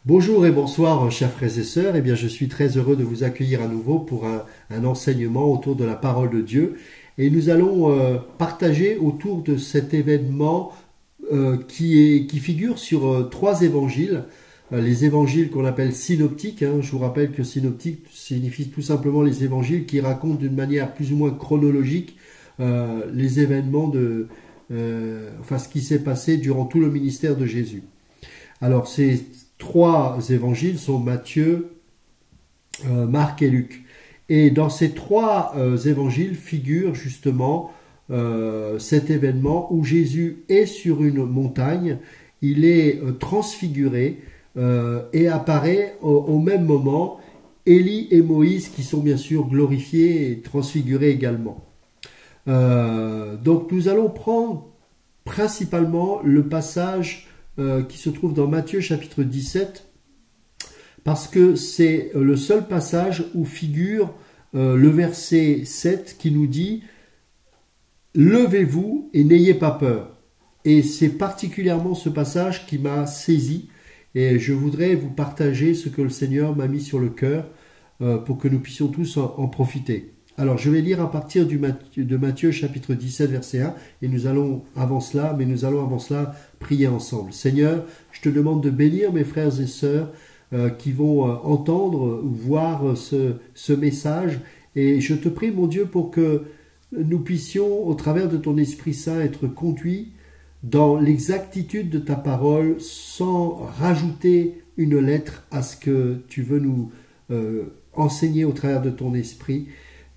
Bonjour et bonsoir, chers frères et sœurs. Eh bien, je suis très heureux de vous accueillir à nouveau pour un enseignement autour de la parole de Dieu. Et nous allons partager autour de cet événement qui figure sur trois évangiles. Les évangiles qu'on appelle synoptiques. Je vous rappelle que synoptique signifie tout simplement les évangiles qui racontent d'une manière plus ou moins chronologique les événements ce qui s'est passé durant tout le ministère de Jésus. Alors, ces trois évangiles sont Matthieu, Marc et Luc. Et dans ces trois évangiles figure justement cet événement où Jésus est sur une montagne, il est transfiguré et apparaît au même moment Élie et Moïse qui sont bien sûr glorifiés et transfigurés également. Donc nous allons prendre principalement le passage qui se trouve dans Matthieu chapitre 17, parce que c'est le seul passage où figure le verset 7 qui nous dit « Levez-vous et n'ayez pas peur ». Et c'est particulièrement ce passage qui m'a saisi, et je voudrais vous partager ce que le Seigneur m'a mis sur le cœur pour que nous puissions tous en profiter. Alors, je vais lire à partir de Matthieu chapitre 17, verset 1, et nous allons avant cela prier ensemble. Seigneur, je te demande de bénir mes frères et sœurs qui vont entendre ou voir ce message, et je te prie, mon Dieu, pour que nous puissions, au travers de ton Esprit Saint, être conduits dans l'exactitude de ta parole, sans rajouter une lettre à ce que tu veux nous enseigner au travers de ton Esprit,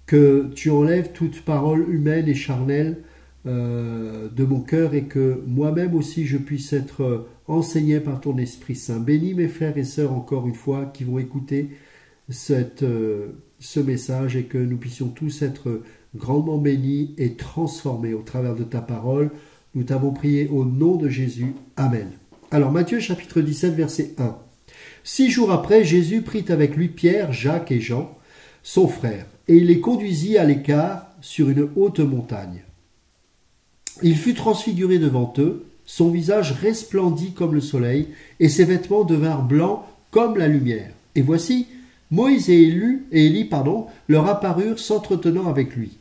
que tu enlèves toute parole humaine et charnelle de mon cœur et que moi-même aussi je puisse être enseigné par ton Esprit Saint. Bénis mes frères et sœurs encore une fois qui vont écouter ce message et que nous puissions tous être grandement bénis et transformés au travers de ta parole. Nous t'avons prié au nom de Jésus. Amen. Alors Matthieu chapitre 17 verset 1. 6 jours après, Jésus prit avec lui Pierre, Jacques et Jean, son frère, et il les conduisit à l'écart sur une haute montagne. Il fut transfiguré devant eux, son visage resplendit comme le soleil, et ses vêtements devinrent blancs comme la lumière. Et voici, Moïse et Élie leur apparurent s'entretenant avec lui.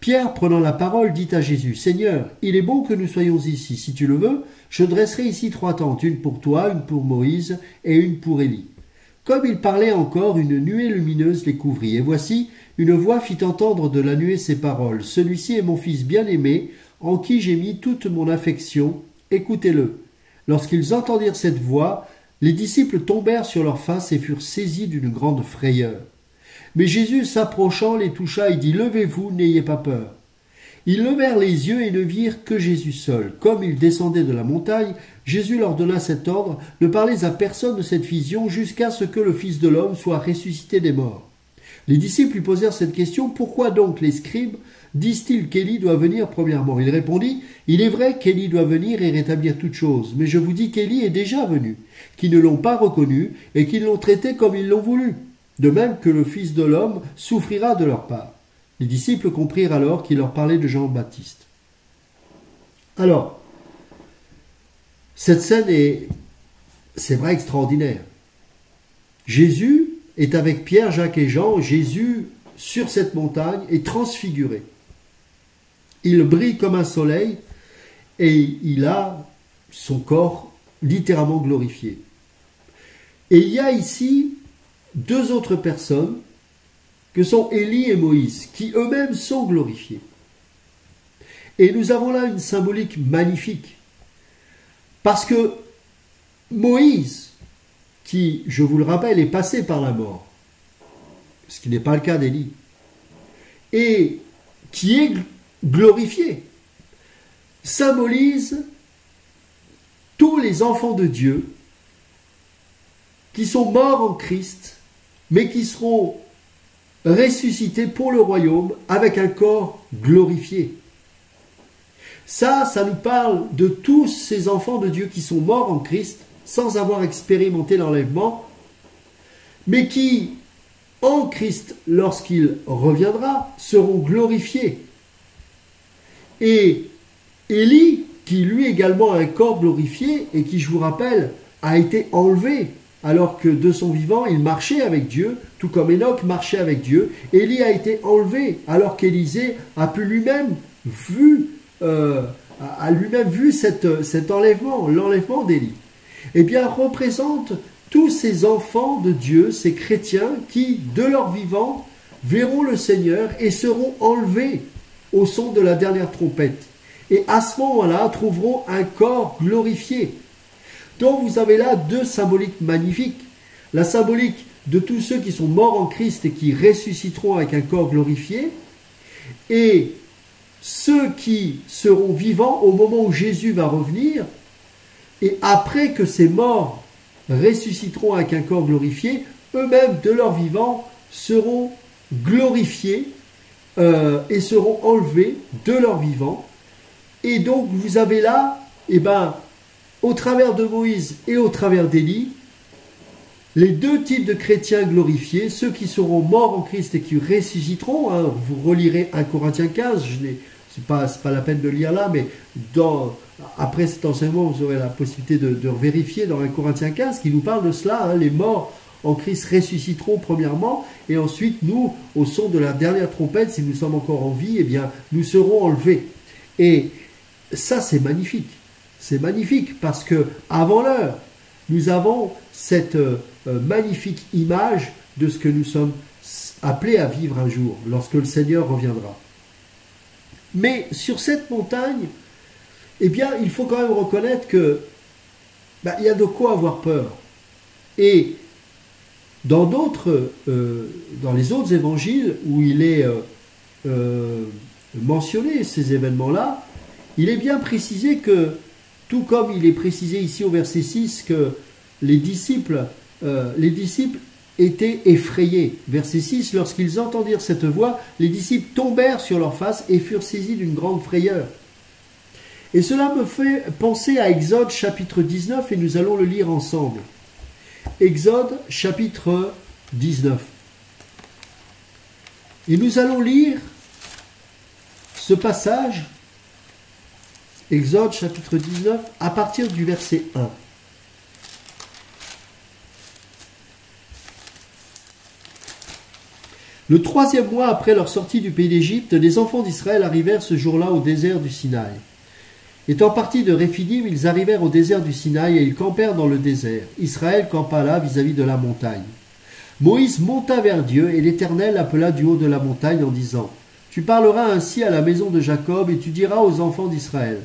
Pierre, prenant la parole, dit à Jésus, « Seigneur, il est bon que nous soyons ici. Si tu le veux, je dresserai ici 3 tentes, une pour toi, une pour Moïse et une pour Élie. » Comme il parlait encore, une nuée lumineuse les couvrit. Et voici, une voix fit entendre de la nuée ces paroles. « Celui-ci est mon fils bien-aimé, en qui j'ai mis toute mon affection. Écoutez-le. » Lorsqu'ils entendirent cette voix, les disciples tombèrent sur leurs faces et furent saisis d'une grande frayeur. Mais Jésus, s'approchant, les toucha et dit « Levez-vous, n'ayez pas peur. » Ils levèrent les yeux et ne virent que Jésus seul. Comme ils descendaient de la montagne, Jésus leur donna cet ordre, « Ne parlez à personne de cette vision jusqu'à ce que le Fils de l'homme soit ressuscité des morts. » Les disciples lui posèrent cette question, « Pourquoi donc les scribes disent-ils qu'Élie doit venir premièrement ?» Il répondit, « Il est vrai qu'Élie doit venir et rétablir toutes choses, mais je vous dis qu'Élie est déjà venu, qu'ils ne l'ont pas reconnu et qu'ils l'ont traité comme ils l'ont voulu, de même que le Fils de l'homme souffrira de leur part. » Les disciples comprirent alors qu'il leur parlait de Jean-Baptiste. Alors, cette scène c'est vrai, extraordinaire. Jésus est avec Pierre, Jacques et Jean. Jésus, sur cette montagne, est transfiguré. Il brille comme un soleil et il a son corps littéralement glorifié. Et il y a ici 2 autres personnes que sont Élie et Moïse, qui eux-mêmes sont glorifiés. Et nous avons là une symbolique magnifique, parce que Moïse, qui, je vous le rappelle, est passé par la mort, ce qui n'est pas le cas d'Élie, et qui est glorifié, symbolise tous les enfants de Dieu qui sont morts en Christ, mais qui seront ressuscités pour le royaume avec un corps glorifié. Ça nous parle de tous ces enfants de Dieu qui sont morts en Christ sans avoir expérimenté l'enlèvement, mais qui, en Christ, lorsqu'il reviendra, seront glorifiés. Et Élie, qui lui également a un corps glorifié et qui, je vous rappelle, a été enlevé alors que de son vivant, il marchait avec Dieu, tout comme Enoch marchait avec Dieu. Élie a été enlevé, alors qu'Élisée a pu lui-même vu cet enlèvement, l'enlèvement d'Élie. Eh bien, représente tous ces enfants de Dieu, ces chrétiens qui, de leur vivant, verront le Seigneur et seront enlevés au son de la dernière trompette. Et à ce moment-là, trouveront un corps glorifié. Donc vous avez là deux symboliques magnifiques. La symbolique de tous ceux qui sont morts en Christ et qui ressusciteront avec un corps glorifié, et ceux qui seront vivants au moment où Jésus va revenir, et après que ces morts ressusciteront avec un corps glorifié, eux-mêmes de leur vivant seront glorifiés et seront enlevés de leur vivant. Et donc vous avez là, au travers de Moïse et au travers d'Élie, les deux types de chrétiens glorifiés, ceux qui seront morts en Christ et qui ressusciteront. Vous relirez 1 Corinthiens 15, c'est pas la peine de lire là, mais après cet enseignement, vous aurez la possibilité de vérifier dans 1 Corinthiens 15 qui nous parle de cela. Les morts en Christ ressusciteront premièrement, et ensuite nous, au son de la dernière trompette, si nous sommes encore en vie, eh bien, nous serons enlevés. Et ça, c'est magnifique. C'est magnifique parce que avant l'heure, nous avons cette magnifique image de ce que nous sommes appelés à vivre un jour, lorsque le Seigneur reviendra. Mais sur cette montagne, eh bien, il faut quand même reconnaître que il y a de quoi avoir peur. Et dans les autres évangiles où il est mentionné ces événements-là, il est bien précisé que, tout comme il est précisé ici au verset 6, que les disciples étaient effrayés. Verset 6, lorsqu'ils entendirent cette voix, les disciples tombèrent sur leur face et furent saisis d'une grande frayeur. Et cela me fait penser à Exode chapitre 19, et nous allons le lire ensemble. Exode chapitre 19. Et nous allons lire ce passage, Exode chapitre 19, à partir du verset 1. Le 3e mois après leur sortie du pays d'Égypte, les enfants d'Israël arrivèrent ce jour-là au désert du Sinaï. Étant partis de Réphidim, ils arrivèrent au désert du Sinaï et ils campèrent dans le désert. Israël campa là vis-à-vis de la montagne. Moïse monta vers Dieu et l'Éternel appela du haut de la montagne en disant : Tu parleras ainsi à la maison de Jacob et tu diras aux enfants d'Israël :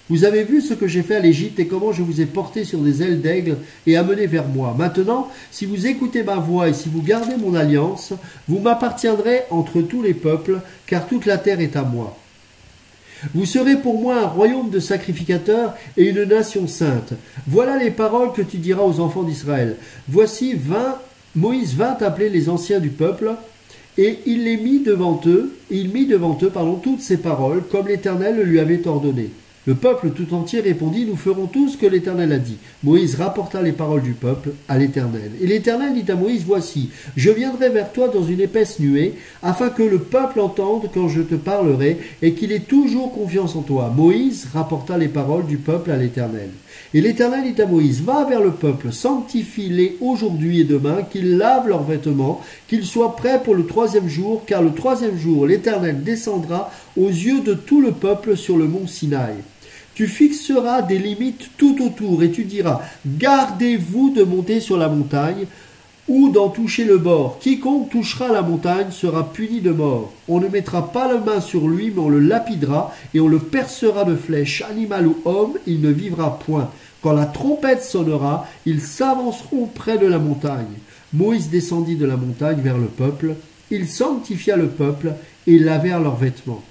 Vous avez vu ce que j'ai fait à l'Égypte et comment je vous ai porté sur des ailes d'aigle et amené vers moi. Maintenant, si vous écoutez ma voix et si vous gardez mon alliance, vous m'appartiendrez entre tous les peuples, car toute la terre est à moi. Vous serez pour moi un royaume de sacrificateurs et une nation sainte. Voilà les paroles que tu diras aux enfants d'Israël. Voici Moïse vint appeler les anciens du peuple, et il mit devant eux toutes ces paroles, comme l'Éternel le lui avait ordonné. Le peuple tout entier répondit : Nous ferons tout ce que l'Éternel a dit. Moïse rapporta les paroles du peuple à l'Éternel. Et l'Éternel dit à Moïse : Voici, je viendrai vers toi dans une épaisse nuée, afin que le peuple entende quand je te parlerai, et qu'il ait toujours confiance en toi. Moïse rapporta les paroles du peuple à l'Éternel. Et l'Éternel dit à Moïse : Va vers le peuple, sanctifie-les aujourd'hui et demain, qu'ils lavent leurs vêtements, qu'ils soient prêts pour le 3e jour, car le 3e jour, l'Éternel descendra aux yeux de tout le peuple sur le mont Sinaï. Tu fixeras des limites tout autour et tu diras : Gardez-vous de monter sur la montagne ou d'en toucher le bord. Quiconque touchera la montagne sera puni de mort. On ne mettra pas la main sur lui, mais on le lapidera et on le percera de flèches. Animal ou homme, il ne vivra point. Quand la trompette sonnera, ils s'avanceront près de la montagne. Moïse descendit de la montagne vers le peuple. Il sanctifia le peuple et ils lavèrent leurs vêtements.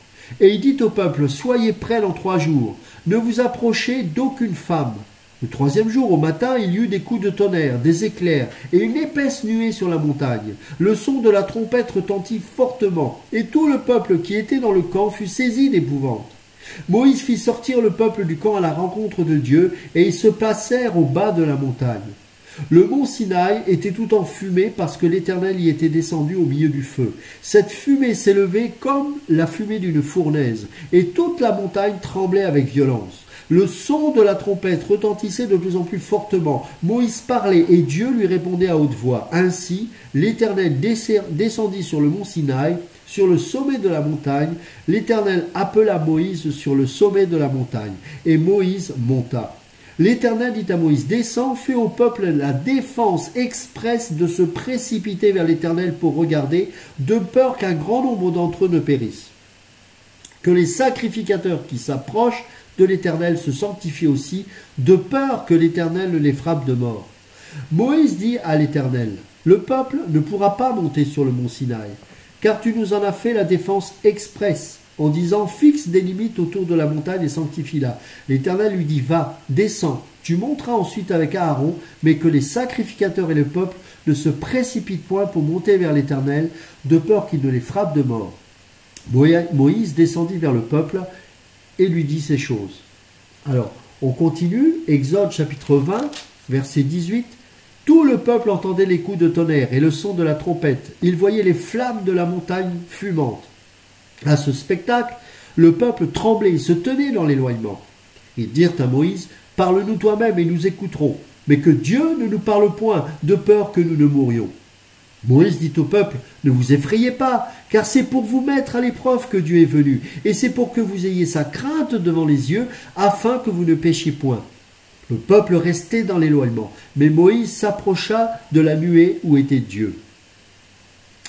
Et il dit au peuple : Soyez prêts dans 3 jours. Ne vous approchez d'aucune femme. Le 3e jour, au matin, il y eut des coups de tonnerre, des éclairs et une épaisse nuée sur la montagne. Le son de la trompette retentit fortement, et tout le peuple qui était dans le camp fut saisi d'épouvante. Moïse fit sortir le peuple du camp à la rencontre de Dieu, et ils se placèrent au bas de la montagne. Le mont Sinaï était tout en fumée parce que l'Éternel y était descendu au milieu du feu. Cette fumée s'élevait comme la fumée d'une fournaise, et toute la montagne tremblait avec violence. Le son de la trompette retentissait de plus en plus fortement. Moïse parlait et Dieu lui répondait à haute voix. Ainsi, l'Éternel descendit sur le mont Sinaï, sur le sommet de la montagne. L'Éternel appela Moïse sur le sommet de la montagne, et Moïse monta. L'Éternel dit à Moïse, descends, fais au peuple la défense expresse de se précipiter vers l'Éternel pour regarder, de peur qu'un grand nombre d'entre eux ne périssent. Que les sacrificateurs qui s'approchent de l'Éternel se sanctifient aussi, de peur que l'Éternel ne les frappe de mort. Moïse dit à l'Éternel, le peuple ne pourra pas monter sur le mont Sinaï, car tu nous en as fait la défense expresse, en disant, fixe des limites autour de la montagne et sanctifie-la. L'Éternel lui dit, va, descends, tu monteras ensuite avec Aaron, mais que les sacrificateurs et le peuple ne se précipitent point pour monter vers l'Éternel, de peur qu'il ne les frappe de mort. Moïse descendit vers le peuple et lui dit ces choses. Alors, on continue, Exode chapitre 20, verset 18. Tout le peuple entendait les coups de tonnerre et le son de la trompette. Il voyait les flammes de la montagne fumante. À ce spectacle, le peuple tremblait et se tenait dans l'éloignement. Ils dirent à Moïse, « Parle-nous toi-même et nous écouterons, mais que Dieu ne nous parle point, de peur que nous ne mourions. » Moïse dit au peuple, « Ne vous effrayez pas, car c'est pour vous mettre à l'épreuve que Dieu est venu, et c'est pour que vous ayez sa crainte devant les yeux, afin que vous ne péchiez point. » Le peuple restait dans l'éloignement, mais Moïse s'approcha de la nuée où était Dieu.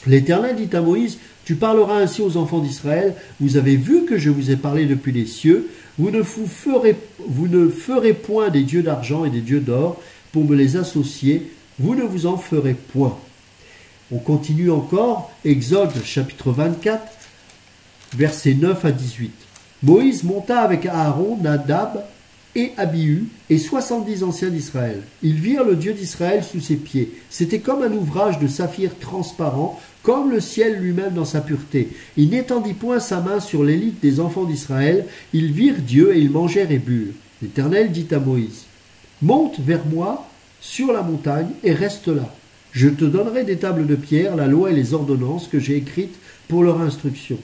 L'Éternel dit à Moïse, « Tu parleras ainsi aux enfants d'Israël, vous avez vu que je vous ai parlé depuis les cieux, vous ne ferez point des dieux d'argent et des dieux d'or pour me les associer, vous ne vous en ferez point. » On continue encore, Exode chapitre 24, versets 9 à 18. Moïse monta avec Aaron, Nadab et Abihu et 70 anciens d'Israël. Ils virent le Dieu d'Israël sous ses pieds. C'était comme un ouvrage de saphir transparent, comme le ciel lui-même dans sa pureté. Il n'étendit point sa main sur l'élite des enfants d'Israël. Ils virent Dieu et ils mangèrent et burent. L'Éternel dit à Moïse, « Monte vers moi sur la montagne et reste là. Je te donnerai des tables de pierre, la loi et les ordonnances que j'ai écrites pour leur instruction. »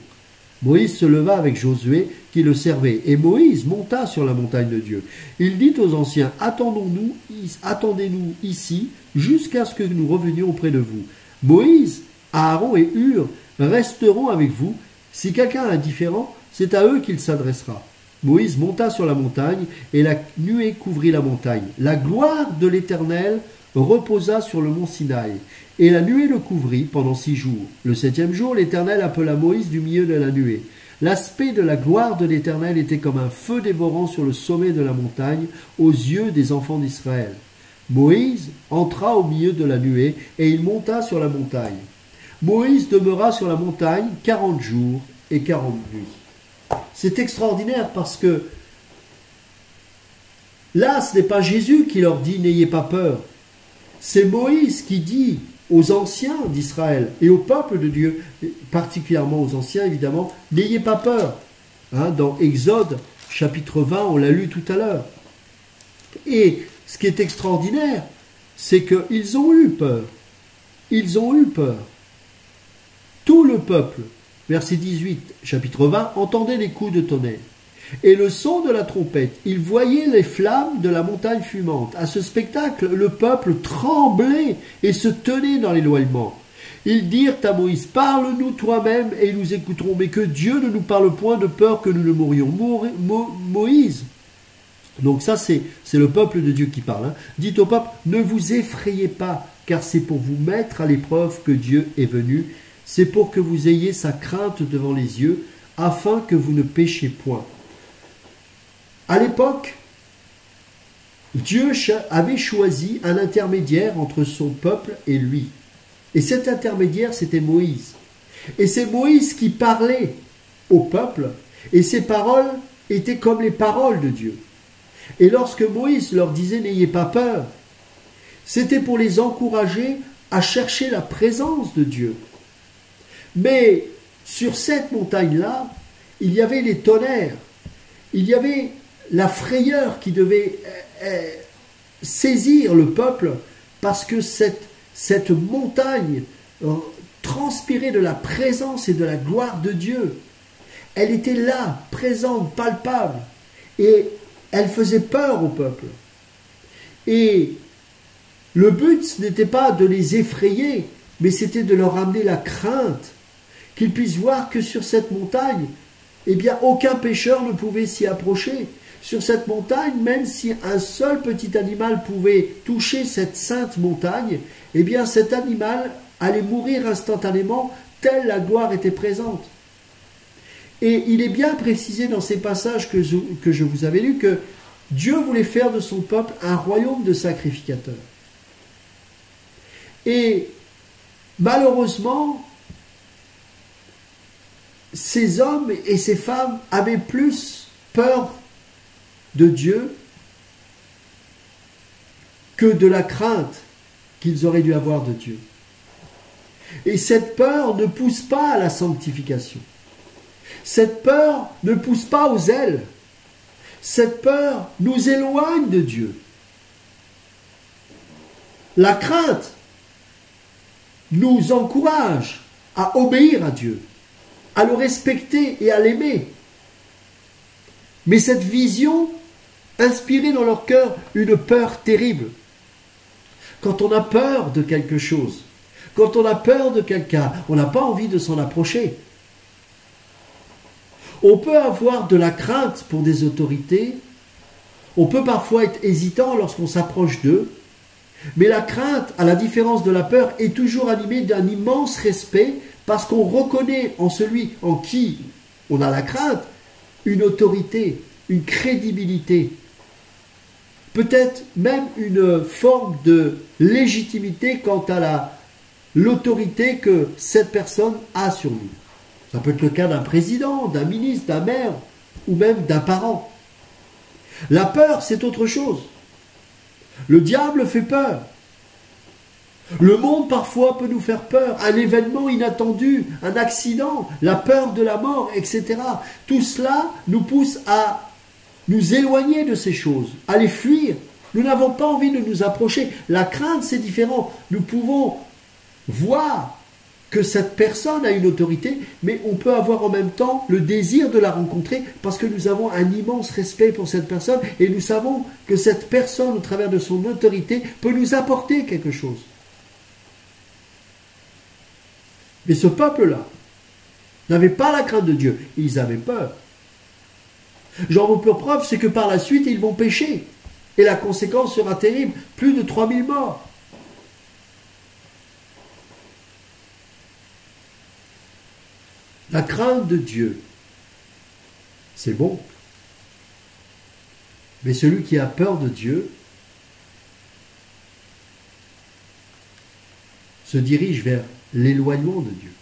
Moïse se leva avec Josué qui le servait, et Moïse monta sur la montagne de Dieu. Il dit aux anciens, « Attendez-nous ici jusqu'à ce que nous revenions auprès de vous. Moïse, Aaron et Hur resteront avec vous. Si quelqu'un est indifférent, c'est à eux qu'il s'adressera. » Moïse monta sur la montagne, et la nuée couvrit la montagne. La gloire de l'Éternel reposa sur le mont Sinaï, et la nuée le couvrit pendant 6 jours. Le 7e jour, l'Éternel appela Moïse du milieu de la nuée. L'aspect de la gloire de l'Éternel était comme un feu dévorant sur le sommet de la montagne, aux yeux des enfants d'Israël. Moïse entra au milieu de la nuée, et il monta sur la montagne. Moïse demeura sur la montagne 40 jours et 40 nuits. C'est extraordinaire parce que là, ce n'est pas Jésus qui leur dit « N'ayez pas peur ». C'est Moïse qui dit aux anciens d'Israël et au peuple de Dieu, particulièrement aux anciens évidemment, « N'ayez pas peur ». Dans Exode chapitre 20, on l'a lu tout à l'heure. Et ce qui est extraordinaire, c'est qu'ils ont eu peur. Ils ont eu peur. Tout le peuple, verset 18, chapitre 20, entendait les coups de tonnerre et le son de la trompette. Il voyait les flammes de la montagne fumante. À ce spectacle, le peuple tremblait et se tenait dans l'éloignement. Ils dirent à Moïse, « Parle-nous toi-même et nous écouterons, mais que Dieu ne nous parle point de peur que nous ne mourions. » Moïse, donc ça c'est le peuple de Dieu qui parle, dit au peuple, « Ne vous effrayez pas, car c'est pour vous mettre à l'épreuve que Dieu est venu. C'est pour que vous ayez sa crainte devant les yeux, afin que vous ne péchiez point. » À l'époque, Dieu avait choisi un intermédiaire entre son peuple et lui. Et cet intermédiaire, c'était Moïse. Et c'est Moïse qui parlait au peuple, et ses paroles étaient comme les paroles de Dieu. Et lorsque Moïse leur disait « N'ayez pas peur », c'était pour les encourager à chercher la présence de Dieu. Mais sur cette montagne-là, il y avait les tonnerres, il y avait la frayeur qui devait saisir le peuple parce que cette montagne transpirait de la présence et de la gloire de Dieu. Elle était là, présente, palpable, et elle faisait peur au peuple. Et le but, ce n'était pas de les effrayer, mais c'était de leur amener la crainte, qu'ils puissent voir que sur cette montagne, eh bien, aucun pécheur ne pouvait s'y approcher. Sur cette montagne, même si un seul petit animal pouvait toucher cette sainte montagne, eh bien, cet animal allait mourir instantanément, telle la gloire était présente. Et il est bien précisé dans ces passages que je vous avais lus que Dieu voulait faire de son peuple un royaume de sacrificateurs. Et malheureusement, ces hommes et ces femmes avaient plus peur de Dieu que de la crainte qu'ils auraient dû avoir de Dieu. Et cette peur ne pousse pas à la sanctification. Cette peur ne pousse pas au zèle. Cette peur nous éloigne de Dieu. La crainte nous encourage à obéir à Dieu, à le respecter et à l'aimer. Mais cette vision inspirait dans leur cœur une peur terrible. Quand on a peur de quelque chose, quand on a peur de quelqu'un, on n'a pas envie de s'en approcher. On peut avoir de la crainte pour des autorités, on peut parfois être hésitant lorsqu'on s'approche d'eux, mais la crainte, à la différence de la peur, est toujours animée d'un immense respect parce qu'on reconnaît en celui en qui on a la crainte une autorité, une crédibilité, peut-être même une forme de légitimité quant à l'autorité que cette personne a sur nous. Ça peut être le cas d'un président, d'un ministre, d'un maire ou même d'un parent. La peur, c'est autre chose. Le diable fait peur. Le monde parfois peut nous faire peur. Un événement inattendu, un accident, la peur de la mort, etc. Tout cela nous pousse à nous éloigner de ces choses, à les fuir. Nous n'avons pas envie de nous approcher. La crainte, c'est différent. Nous pouvons voir que cette personne a une autorité, mais on peut avoir en même temps le désir de la rencontrer parce que nous avons un immense respect pour cette personne et nous savons que cette personne, au travers de son autorité, peut nous apporter quelque chose. Mais ce peuple-là n'avait pas la crainte de Dieu, ils avaient peur. J'en veux pour preuve, c'est que par la suite, ils vont pécher. Et la conséquence sera terrible, plus de 3000 morts. La crainte de Dieu, c'est bon. Mais celui qui a peur de Dieu se dirige vers l'éloignement de Dieu.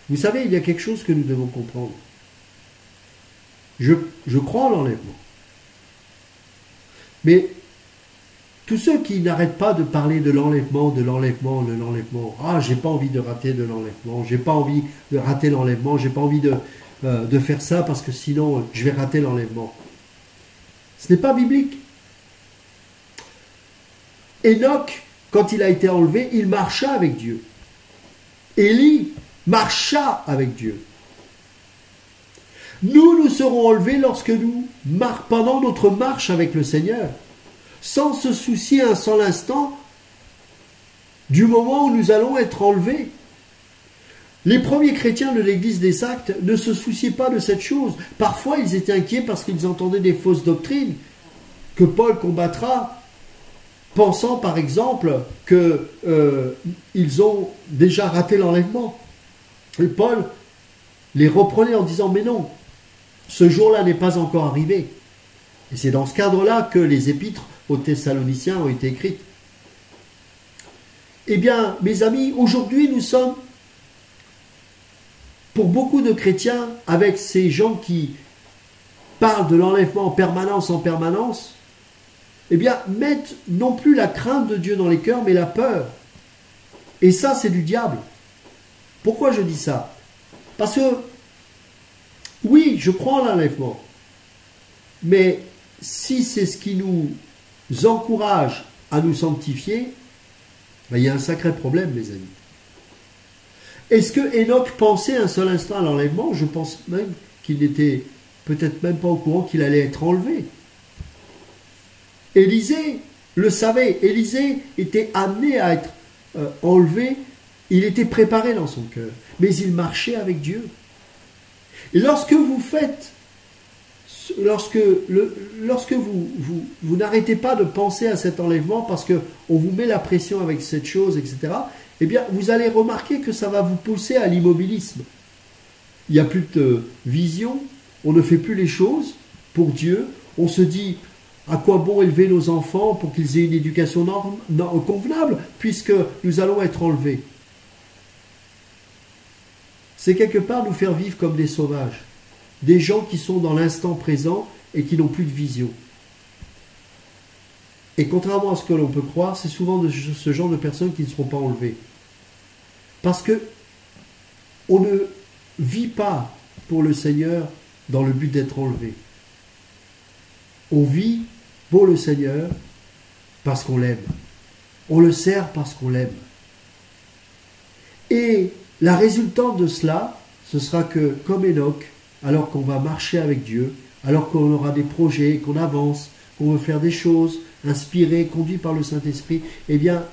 Vous savez, il y a quelque chose que nous devons comprendre. Je crois en l'enlèvement. Mais tous ceux qui n'arrêtent pas de parler de l'enlèvement, de l'enlèvement, de l'enlèvement, ah, j'ai pas envie de rater de l'enlèvement, j'ai pas envie de rater l'enlèvement, j'ai pas envie de faire ça parce que sinon je vais rater l'enlèvement. Ce n'est pas biblique. Enoch, quand il a été enlevé, il marcha avec Dieu. Élie marcha avec Dieu. Nous serons enlevés lorsque pendant notre marche avec le Seigneur, sans se soucier un seul instant du moment où nous allons être enlevés. Les premiers chrétiens de l'église des Actes ne se souciaient pas de cette chose. Parfois, ils étaient inquiets parce qu'ils entendaient des fausses doctrines que Paul combattra, pensant par exemple qu'ils ont déjà raté l'enlèvement. Et Paul les reprenait en disant « Mais non, ce jour-là n'est pas encore arrivé. » Et c'est dans ce cadre-là que les épîtres aux Thessaloniciens ont été écrites. Eh bien, mes amis, aujourd'hui nous sommes, pour beaucoup de chrétiens, avec ces gens qui parlent de l'enlèvement en permanence, eh bien, mettent non plus la crainte de Dieu dans les cœurs, mais la peur. Et ça, c'est du diable. Pourquoi je dis ça? Parce que, oui, je crois en l'enlèvement, mais si c'est ce qui nous encourage à nous sanctifier, ben, il y a un sacré problème, mes amis. Est-ce que Enoch pensait un seul instant à l'enlèvement? Je pense même qu'il n'était peut-être même pas au courant qu'il allait être enlevé. Élisée le savait. Élisée était amené à être enlevé. Il était préparé dans son cœur. Mais il marchait avec Dieu. Et lorsque vous n'arrêtez pas de penser à cet enlèvement parce qu'on vous met la pression avec cette chose, etc., eh bien, vous allez remarquer que ça va vous pousser à l'immobilisme. Il n'y a plus de vision, on ne fait plus les choses pour Dieu, on se dit à quoi bon élever nos enfants pour qu'ils aient une éducation convenable puisque nous allons être enlevés. C'est quelque part nous faire vivre comme des sauvages, des gens qui sont dans l'instant présent et qui n'ont plus de vision. Et contrairement à ce que l'on peut croire, c'est souvent de ce genre de personnes qui ne seront pas enlevées. Parce que on ne vit pas pour le Seigneur dans le but d'être enlevé. On vit pour le Seigneur parce qu'on l'aime. On le sert parce qu'on l'aime. Et la résultante de cela, ce sera que, comme Enoch, alors qu'on va marcher avec Dieu, alors qu'on aura des projets, qu'on avance, qu'on veut faire des choses, inspirés, conduits par le Saint-Esprit, eh bien,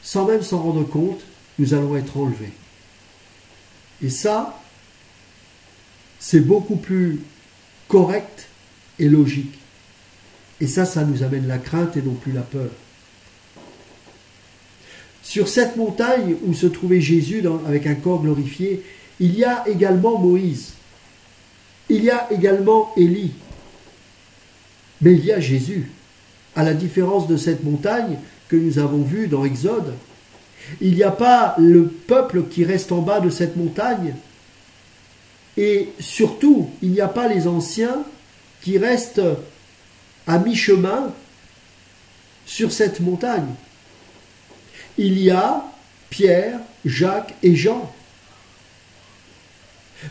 sans même s'en rendre compte, nous allons être enlevés. Et ça, c'est beaucoup plus correct et logique. Et ça nous amène la crainte et non plus la peur. Sur cette montagne où se trouvait Jésus avec un corps glorifié, il y a également Moïse. Il y a également Élie. Mais il y a Jésus. À la différence de cette montagne que nous avons vue dans Exode, il n'y a pas le peuple qui reste en bas de cette montagne. Et surtout, il n'y a pas les anciens qui restent à mi-chemin sur cette montagne. Il y a Pierre, Jacques et Jean.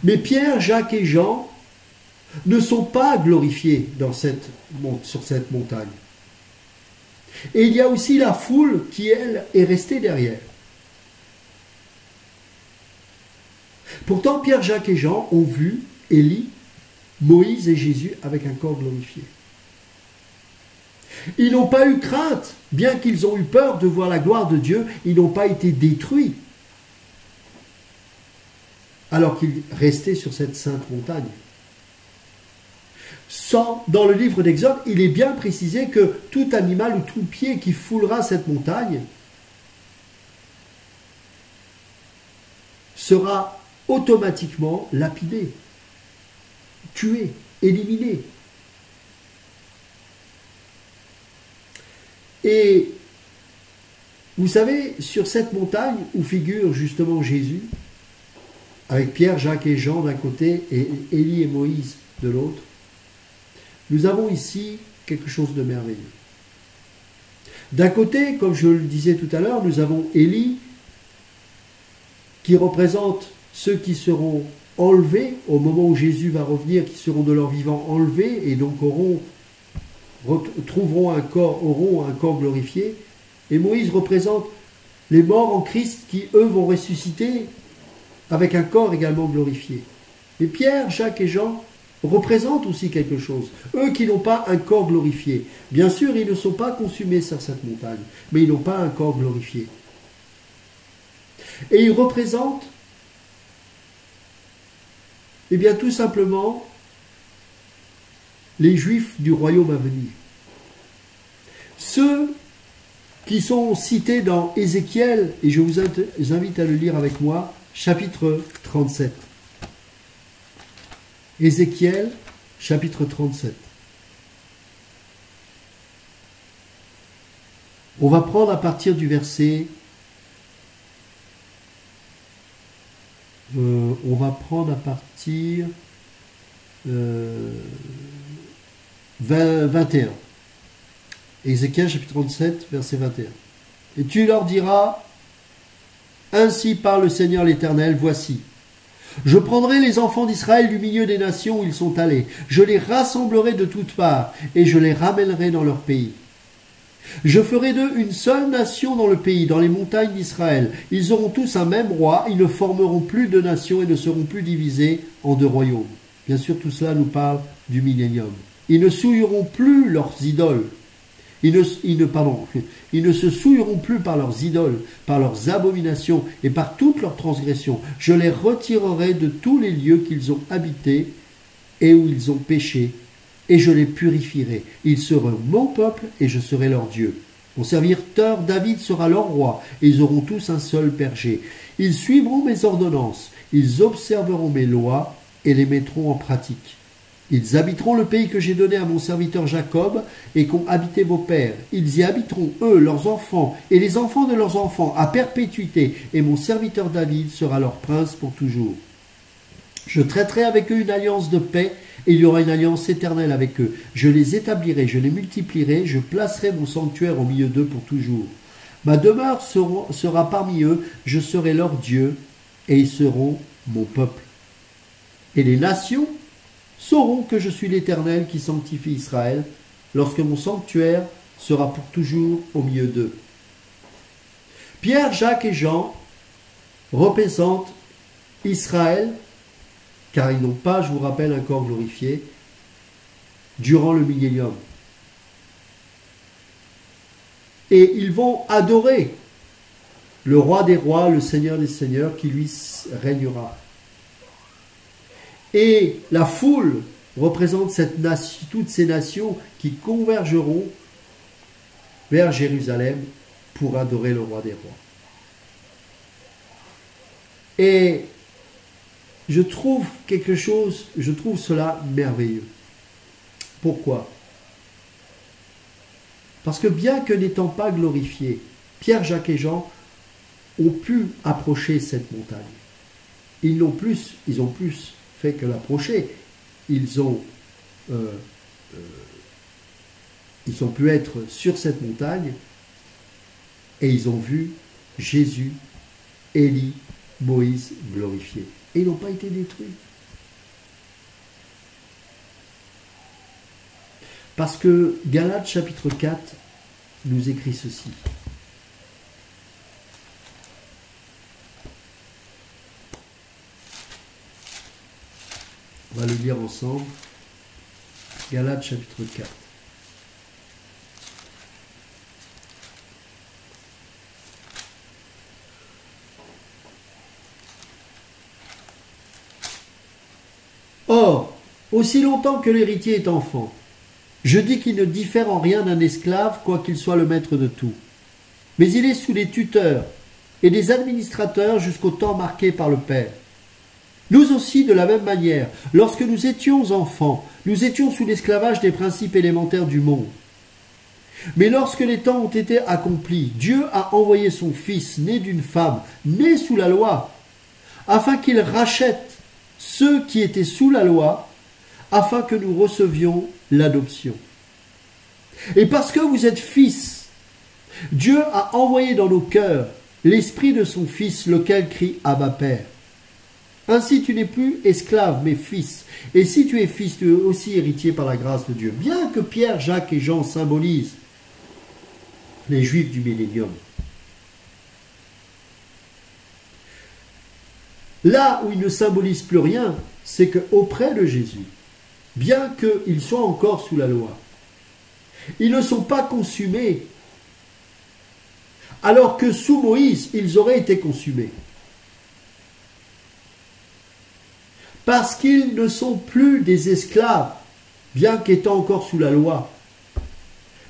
Mais Pierre, Jacques et Jean ne sont pas glorifiés sur cette montagne. Et il y a aussi la foule qui, elle, est restée derrière. Pourtant, Pierre, Jacques et Jean ont vu Élie, Moïse et Jésus avec un corps glorifié. Ils n'ont pas eu crainte, bien qu'ils ont eu peur de voir la gloire de Dieu, ils n'ont pas été détruits, alors qu'ils restaient sur cette sainte montagne. Dans le livre d'Exode, il est bien précisé que tout animal ou tout pied qui foulera cette montagne sera automatiquement lapidé, tué, éliminé. Et vous savez, sur cette montagne où figure justement Jésus, avec Pierre, Jacques et Jean d'un côté et Élie et Moïse de l'autre, nous avons ici quelque chose de merveilleux. D'un côté, comme je le disais tout à l'heure, nous avons Élie qui représente ceux qui seront enlevés au moment où Jésus va revenir, qui seront de leur vivant enlevés et donc auront un corps glorifié. Et Moïse représente les morts en Christ qui, eux, vont ressusciter avec un corps également glorifié. Et Pierre, Jacques et Jean représentent aussi quelque chose. Eux qui n'ont pas un corps glorifié. Bien sûr, ils ne sont pas consumés sur cette montagne, mais ils n'ont pas un corps glorifié. Et ils représentent, eh bien, tout simplement, les Juifs du royaume à venir. Ceux qui sont cités dans Ézéchiel, et je vous invite à le lire avec moi, chapitre 37. Ézéchiel, chapitre 37. On va prendre à partir du verset... on va prendre à partir 21. Ézéchiel chapitre 37, verset 21. Et tu leur diras, ainsi parle le Seigneur l'Éternel, voici. Je prendrai les enfants d'Israël du milieu des nations où ils sont allés. Je les rassemblerai de toutes parts et je les ramènerai dans leur pays. Je ferai d'eux une seule nation dans le pays, dans les montagnes d'Israël. Ils auront tous un même roi, ils ne formeront plus de nations et ne seront plus divisés en deux royaumes. Bien sûr, tout cela nous parle du millénium. Ils ne souilleront plus leurs idoles. Ils ne se souilleront plus par leurs idoles, par leurs abominations et par toutes leurs transgressions. Je les retirerai de tous les lieux qu'ils ont habités et où ils ont péché, et je les purifierai. Ils seront mon peuple et je serai leur Dieu. Mon serviteur David sera leur roi, et ils auront tous un seul berger. Ils suivront mes ordonnances, ils observeront mes lois et les mettront en pratique. Ils habiteront le pays que j'ai donné à mon serviteur Jacob et qu'ont habité vos pères. Ils y habiteront, eux, leurs enfants, et les enfants de leurs enfants, à perpétuité, et mon serviteur David sera leur prince pour toujours. Je traiterai avec eux une alliance de paix, et il y aura une alliance éternelle avec eux. Je les établirai, je les multiplierai, je placerai mon sanctuaire au milieu d'eux pour toujours. Ma demeure sera parmi eux, je serai leur Dieu, et ils seront mon peuple. Et les nations sauront que je suis l'Éternel qui sanctifie Israël, lorsque mon sanctuaire sera pour toujours au milieu d'eux. Pierre, Jacques et Jean représentent Israël, car ils n'ont pas, je vous rappelle, un corps glorifié, durant le millénium. Et ils vont adorer le roi des rois, le Seigneur des seigneurs, qui lui régnera. Et la foule représente toutes ces nations qui convergeront vers Jérusalem pour adorer le roi des rois. Et je trouve cela merveilleux. Pourquoi? Parce que bien que n'étant pas glorifiés, Pierre, Jacques et Jean ont pu approcher cette montagne. Ils ont plus fait que l'approcher. Ils ont pu être sur cette montagne et ils ont vu Jésus, Élie, Moïse glorifiés. Et ils n'ont pas été détruits. Parce que Galates chapitre 4 nous écrit ceci. On va le lire ensemble. Galates chapitre 4. Or, aussi longtemps que l'héritier est enfant, je dis qu'il ne diffère en rien d'un esclave, quoiqu'il soit le maître de tout. Mais il est sous les tuteurs et des administrateurs jusqu'au temps marqué par le Père. Nous aussi, de la même manière, lorsque nous étions enfants, nous étions sous l'esclavage des principes élémentaires du monde. Mais lorsque les temps ont été accomplis, Dieu a envoyé son Fils, né d'une femme, né sous la loi, afin qu'il rachète ceux qui étaient sous la loi, afin que nous recevions l'adoption. Et parce que vous êtes fils, Dieu a envoyé dans nos cœurs l'esprit de son Fils, lequel crie « Abba, Père ». Ainsi tu n'es plus esclave, mais fils. Et si tu es fils, tu es aussi héritier par la grâce de Dieu. Bien que Pierre, Jacques et Jean symbolisent les Juifs du millénium, là où ils ne symbolisent plus rien, c'est qu'auprès de Jésus, bien qu'ils soient encore sous la loi, ils ne sont pas consumés, alors que sous Moïse, ils auraient été consumés. Parce qu'ils ne sont plus des esclaves, bien qu'étant encore sous la loi.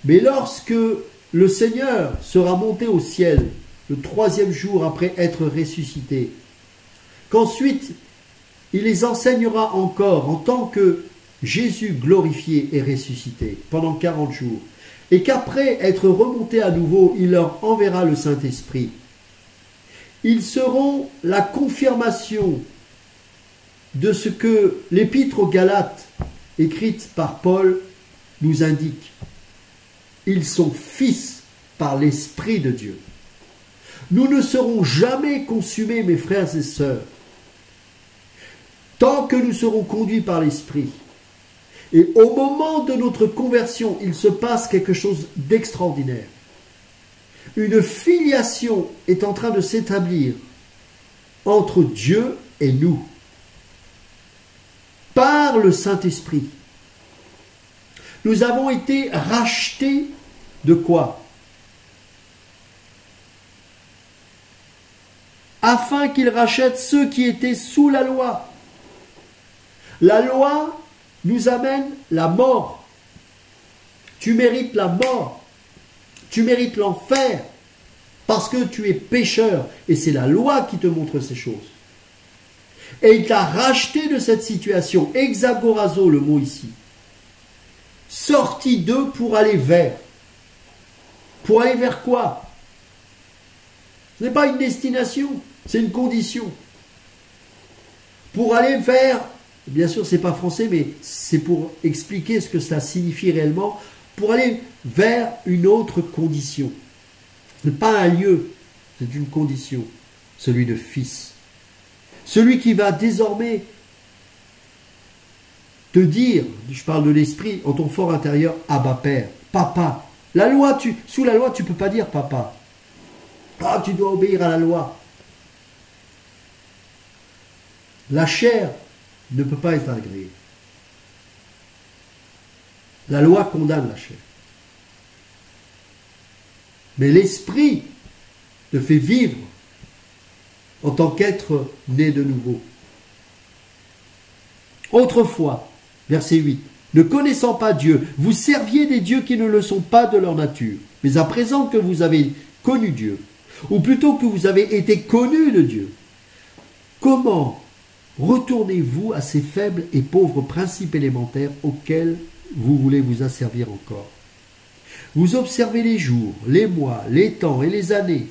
Mais lorsque le Seigneur sera monté au ciel, le 3e jour après être ressuscité, qu'ensuite il les enseignera encore en tant que Jésus glorifié et ressuscité pendant 40 jours, et qu'après être remonté à nouveau, il leur enverra le Saint-Esprit. Ils seront la confirmation de ce que l'épître aux Galates, écrite par Paul, nous indique. Ils sont fils par l'Esprit de Dieu. Nous ne serons jamais consumés, mes frères et sœurs, tant que nous serons conduits par l'Esprit. Et au moment de notre conversion, il se passe quelque chose d'extraordinaire. Une filiation est en train de s'établir entre Dieu et nous. par le Saint-Esprit. Nous avons été rachetés de quoi? Afin qu'il rachète ceux qui étaient sous la loi. La loi nous amène la mort. Tu mérites la mort. Tu mérites l'enfer. Parce que tu es pécheur. Et c'est la loi qui te montre ces choses. Et il t'a racheté de cette situation. Exagorazo, le mot ici. Sorti d'eux pour aller vers. Pour aller vers quoi? Ce n'est pas une destination, c'est une condition. Pour aller vers, bien sûr c'est pas français, mais c'est pour expliquer ce que ça signifie réellement, pour aller vers une autre condition. Ce n'est pas un lieu, c'est une condition, celui de fils. Celui qui va désormais te dire, je parle de l'esprit, en ton fort intérieur, Abba Père, papa. La loi, sous la loi, tu ne peux pas dire papa. Ah, tu dois obéir à la loi. La chair ne peut pas être agréée. La loi condamne la chair. Mais l'esprit te fait vivre en tant qu'être né de nouveau. Autrefois, verset 8, ne connaissant pas Dieu, vous serviez des dieux qui ne le sont pas de leur nature. Mais à présent que vous avez connu Dieu, ou plutôt que vous avez été connus de Dieu, comment retournez-vous à ces faibles et pauvres principes élémentaires auxquels vous voulez vous asservir encore? Vous observez les jours, les mois, les temps et les années,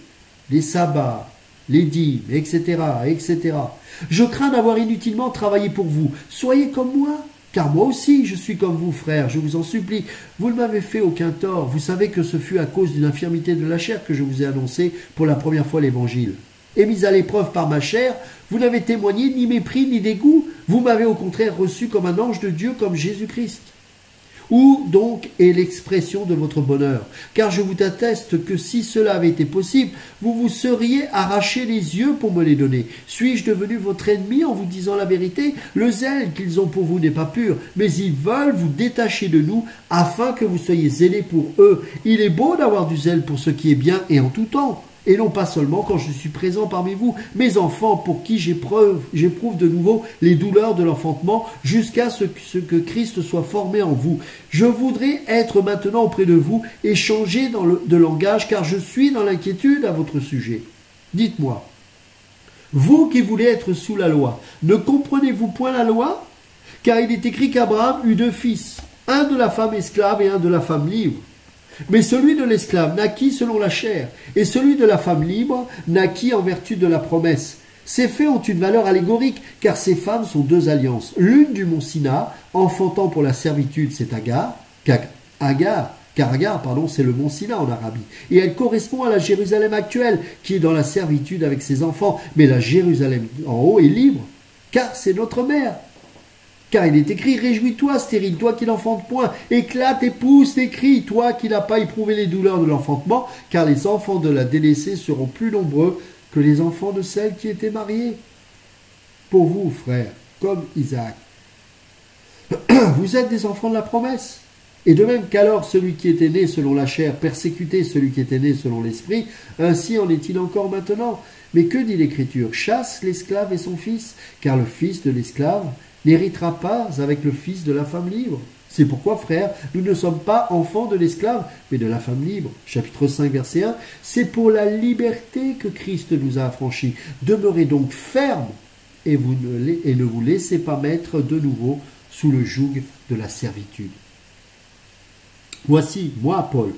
les sabbats, les dîmes, etc., etc. Je crains d'avoir inutilement travaillé pour vous. Soyez comme moi, car moi aussi je suis comme vous, frères, je vous en supplie. Vous ne m'avez fait aucun tort. Vous savez que ce fut à cause d'une infirmité de la chair que je vous ai annoncé pour la première fois l'Évangile. Et mis à l'épreuve par ma chair, vous n'avez témoigné ni mépris ni dégoût. Vous m'avez au contraire reçu comme un ange de Dieu, comme Jésus-Christ. Où donc est l'expression de votre bonheur? Car je vous atteste que si cela avait été possible, vous vous seriez arraché les yeux pour me les donner. Suis-je devenu votre ennemi en vous disant la vérité? Le zèle qu'ils ont pour vous n'est pas pur, mais ils veulent vous détacher de nous afin que vous soyez zélés pour eux. Il est beau d'avoir du zèle pour ce qui est bien et en tout temps. Et non pas seulement quand je suis présent parmi vous, mes enfants, pour qui j'éprouve de nouveau les douleurs de l'enfantement, jusqu'à ce que Christ soit formé en vous. Je voudrais être maintenant auprès de vous et changer de langage, car je suis dans l'inquiétude à votre sujet. Dites-moi, vous qui voulez être sous la loi, ne comprenez-vous point la loi? Car il est écrit qu'Abraham eut 2 fils, un de la femme esclave et un de la femme libre. Mais celui de l'esclave naquit selon la chair, et celui de la femme libre naquit en vertu de la promesse. Ces faits ont une valeur allégorique, car ces femmes sont 2 alliances. L'une du mont Sina, enfantant pour la servitude, c'est Agar, car Agar, c'est le mont Sina en Arabie. Et elle correspond à la Jérusalem actuelle, qui est dans la servitude avec ses enfants. Mais la Jérusalem en haut est libre, car c'est notre mère. Car il est écrit, réjouis-toi, stérile, toi qui n'enfantes point, éclate et pousse des cris, toi qui n'as pas éprouvé les douleurs de l'enfantement, car les enfants de la délaissée seront plus nombreux que les enfants de celle qui était mariée. Pour vous, frères, comme Isaac, vous êtes des enfants de la promesse. Et de même qu'alors celui qui était né selon la chair persécutait celui qui était né selon l'esprit, ainsi en est-il encore maintenant. Mais que dit l'Écriture? Chasse l'esclave et son fils, car le fils de l'esclave n'héritera pas avec le fils de la femme libre. C'est pourquoi, frères, nous ne sommes pas enfants de l'esclave, mais de la femme libre. Chapitre 5, verset 1. C'est pour la liberté que Christ nous a affranchis. Demeurez donc fermes et ne vous laissez pas mettre de nouveau sous le joug de la servitude. Voici, moi, Paul,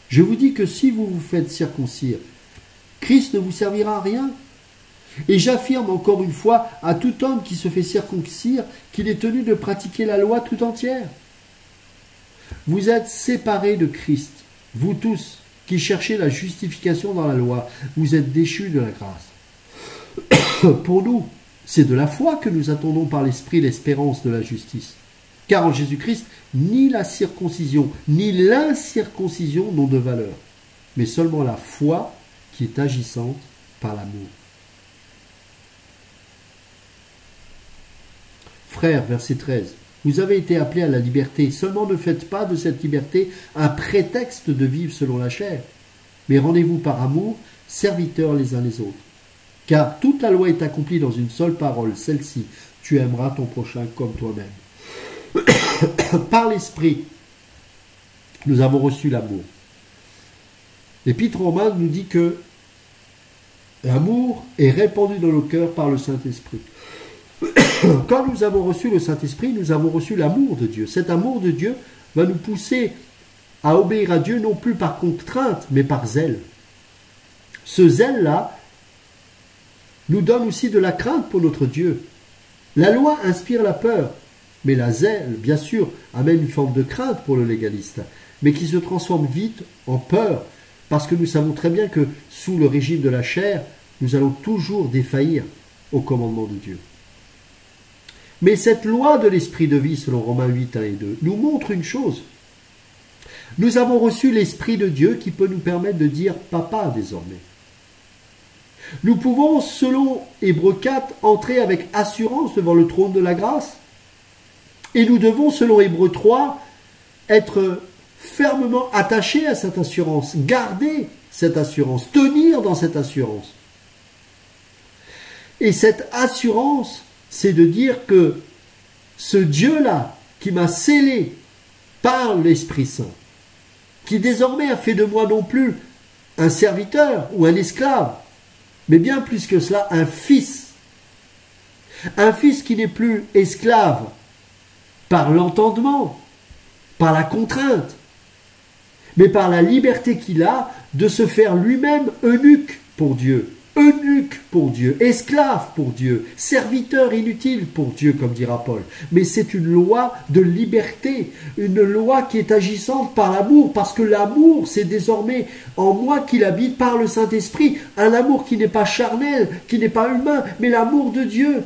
je vous dis que si vous vous faites circoncire, Christ ne vous servira à rien. Et j'affirme encore une fois à tout homme qui se fait circoncire qu'il est tenu de pratiquer la loi tout entière. Vous êtes séparés de Christ, vous tous qui cherchez la justification dans la loi, vous êtes déchus de la grâce. Pour nous, c'est de la foi que nous attendons par l'Esprit l'espérance de la justice. Car en Jésus-Christ, ni la circoncision, ni l'incirconcision n'ont de valeur, mais seulement la foi qui est agissante par l'amour. Frères, verset 13, vous avez été appelés à la liberté. Seulement ne faites pas de cette liberté un prétexte de vivre selon la chair, mais rendez-vous par amour, serviteurs les uns les autres. Car toute la loi est accomplie dans une seule parole, celle-ci, tu aimeras ton prochain comme toi-même. Par l'Esprit, nous avons reçu l'amour. L'Épître aux Romains nous dit que l'amour est répandu dans nos cœurs par le Saint-Esprit. Quand nous avons reçu le Saint-Esprit, nous avons reçu l'amour de Dieu. Cet amour de Dieu va nous pousser à obéir à Dieu non plus par contrainte, mais par zèle. Ce zèle-là nous donne aussi de la crainte pour notre Dieu. La loi inspire la peur, mais la zèle, bien sûr, amène une forme de crainte pour le légaliste, mais qui se transforme vite en peur, parce que nous savons très bien que sous le régime de la chair, nous allons toujours défaillir au commandement de Dieu. Mais cette loi de l'esprit de vie, selon Romains 8, 1 et 2, nous montre une chose. Nous avons reçu l'Esprit de Dieu qui peut nous permettre de dire « Papa » désormais. Nous pouvons, selon Hébreux 4, entrer avec assurance devant le trône de la grâce. Et nous devons, selon Hébreux 3, être fermement attachés à cette assurance, garder cette assurance, tenir dans cette assurance. Et cette assurance, c'est de dire que ce Dieu-là, qui m'a scellé par l'Esprit Saint, qui désormais a fait de moi non plus un serviteur ou un esclave, mais bien plus que cela, un fils. Un fils qui n'est plus esclave par l'entendement, par la contrainte, mais par la liberté qu'il a de se faire lui-même eunuque pour Dieu. Eunuque pour Dieu, esclave pour Dieu, serviteur inutile pour Dieu, comme dira Paul. Mais c'est une loi de liberté, une loi qui est agissante par l'amour, parce que l'amour, c'est désormais en moi qu'il habite par le Saint-Esprit, un amour qui n'est pas charnel, qui n'est pas humain, mais l'amour de Dieu.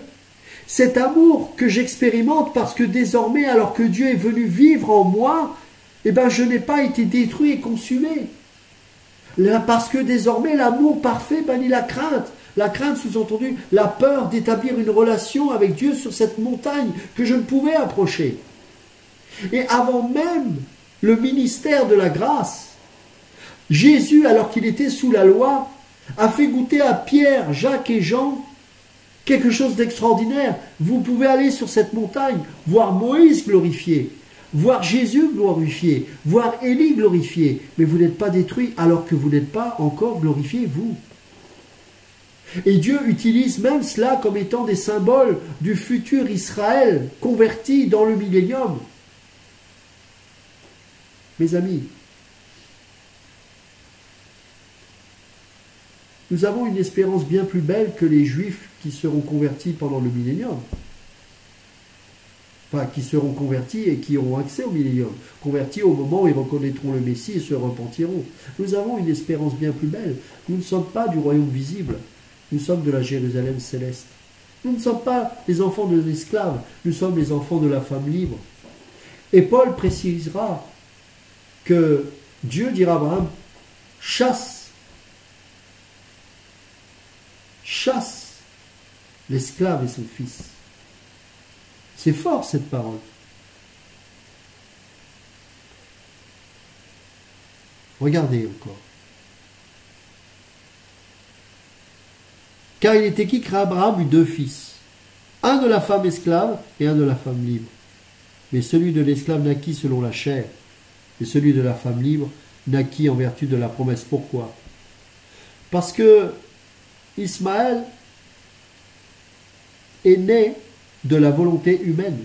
Cet amour que j'expérimente parce que désormais, alors que Dieu est venu vivre en moi, eh ben, je n'ai pas été détruit et consumé. Là, parce que désormais, l'amour parfait bannit la crainte. La crainte, sous-entendu, la peur d'établir une relation avec Dieu sur cette montagne que je ne pouvais approcher. Et avant même le ministère de la grâce, Jésus, alors qu'il était sous la loi, a fait goûter à Pierre, Jacques et Jean quelque chose d'extraordinaire. Vous pouvez aller sur cette montagne, voir Moïse glorifié, voir Jésus glorifié, voir Élie glorifié, mais vous n'êtes pas détruits alors que vous n'êtes pas encore glorifiés, vous. Et Dieu utilise même cela comme étant des symboles du futur Israël converti dans le millénium. Mes amis, nous avons une espérance bien plus belle que les Juifs qui seront convertis pendant le millénium. Enfin, qui seront convertis et qui auront accès au millénium. Convertis au moment où ils reconnaîtront le Messie et se repentiront. Nous avons une espérance bien plus belle. Nous ne sommes pas du royaume visible. Nous sommes de la Jérusalem céleste. Nous ne sommes pas les enfants de l'esclave. Nous sommes les enfants de la femme libre. Et Paul précisera que Dieu dira à Abraham, chasse l'esclave et son fils. C'est fort cette parole. Regardez encore. Car il est écrit qu'Abraham eut deux fils, un de la femme esclave et un de la femme libre. Mais celui de l'esclave naquit selon la chair, et celui de la femme libre naquit en vertu de la promesse. Pourquoi? Parce que Ismaël est né de la volonté humaine,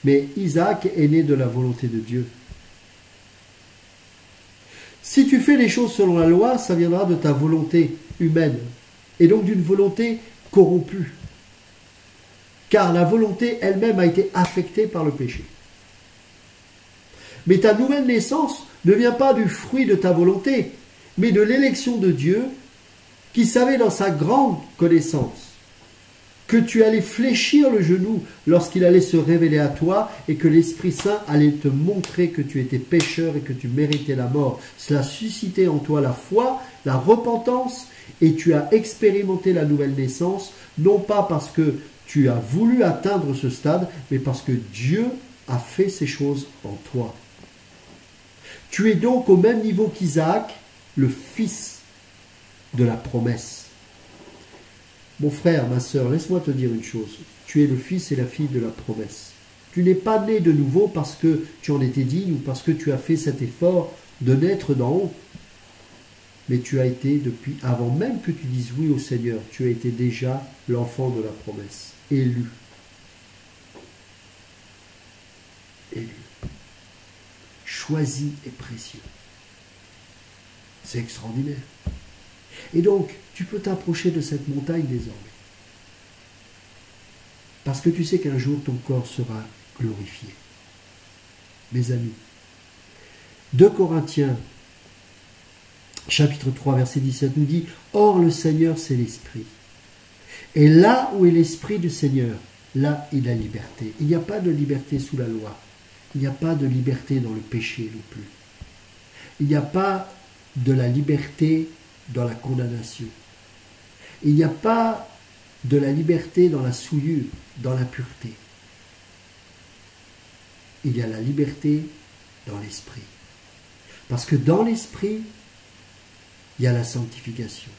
mais Isaac est né de la volonté de Dieu. Si tu fais les choses selon la loi, ça viendra de ta volonté humaine, et donc d'une volonté corrompue, car la volonté elle-même a été affectée par le péché. Mais ta nouvelle naissance ne vient pas du fruit de ta volonté, mais de l'élection de Dieu, qui savait dans sa grande connaissance que tu allais fléchir le genou lorsqu'il allait se révéler à toi et que l'Esprit Saint allait te montrer que tu étais pécheur et que tu méritais la mort. Cela suscitait en toi la foi, la repentance, et tu as expérimenté la nouvelle naissance, non pas parce que tu as voulu atteindre ce stade, mais parce que Dieu a fait ces choses en toi. Tu es donc au même niveau qu'Isaac, le fils de la promesse. Mon frère, ma sœur, laisse-moi te dire une chose. Tu es le fils et la fille de la promesse. Tu n'es pas né de nouveau parce que tu en étais digne ou parce que tu as fait cet effort de naître d'en haut. Mais tu as été, depuis avant même que tu dises oui au Seigneur, tu as été déjà l'enfant de la promesse, élu. Élu. Choisi et précieux. C'est extraordinaire. Et donc, tu peux t'approcher de cette montagne désormais. Parce que tu sais qu'un jour, ton corps sera glorifié. Mes amis, 2 Corinthiens, chapitre 3, verset 17 nous dit « Or le Seigneur, c'est l'Esprit. Et là où est l'Esprit du Seigneur, là il y a liberté. » Il n'y a pas de liberté sous la loi. Il n'y a pas de liberté dans le péché non plus. Il n'y a pas de la liberté dans la condamnation. Il n'y a pas de la liberté dans la souillure, dans l'impureté. Il y a la liberté dans l'esprit. Parce que dans l'esprit, il y a la sanctification.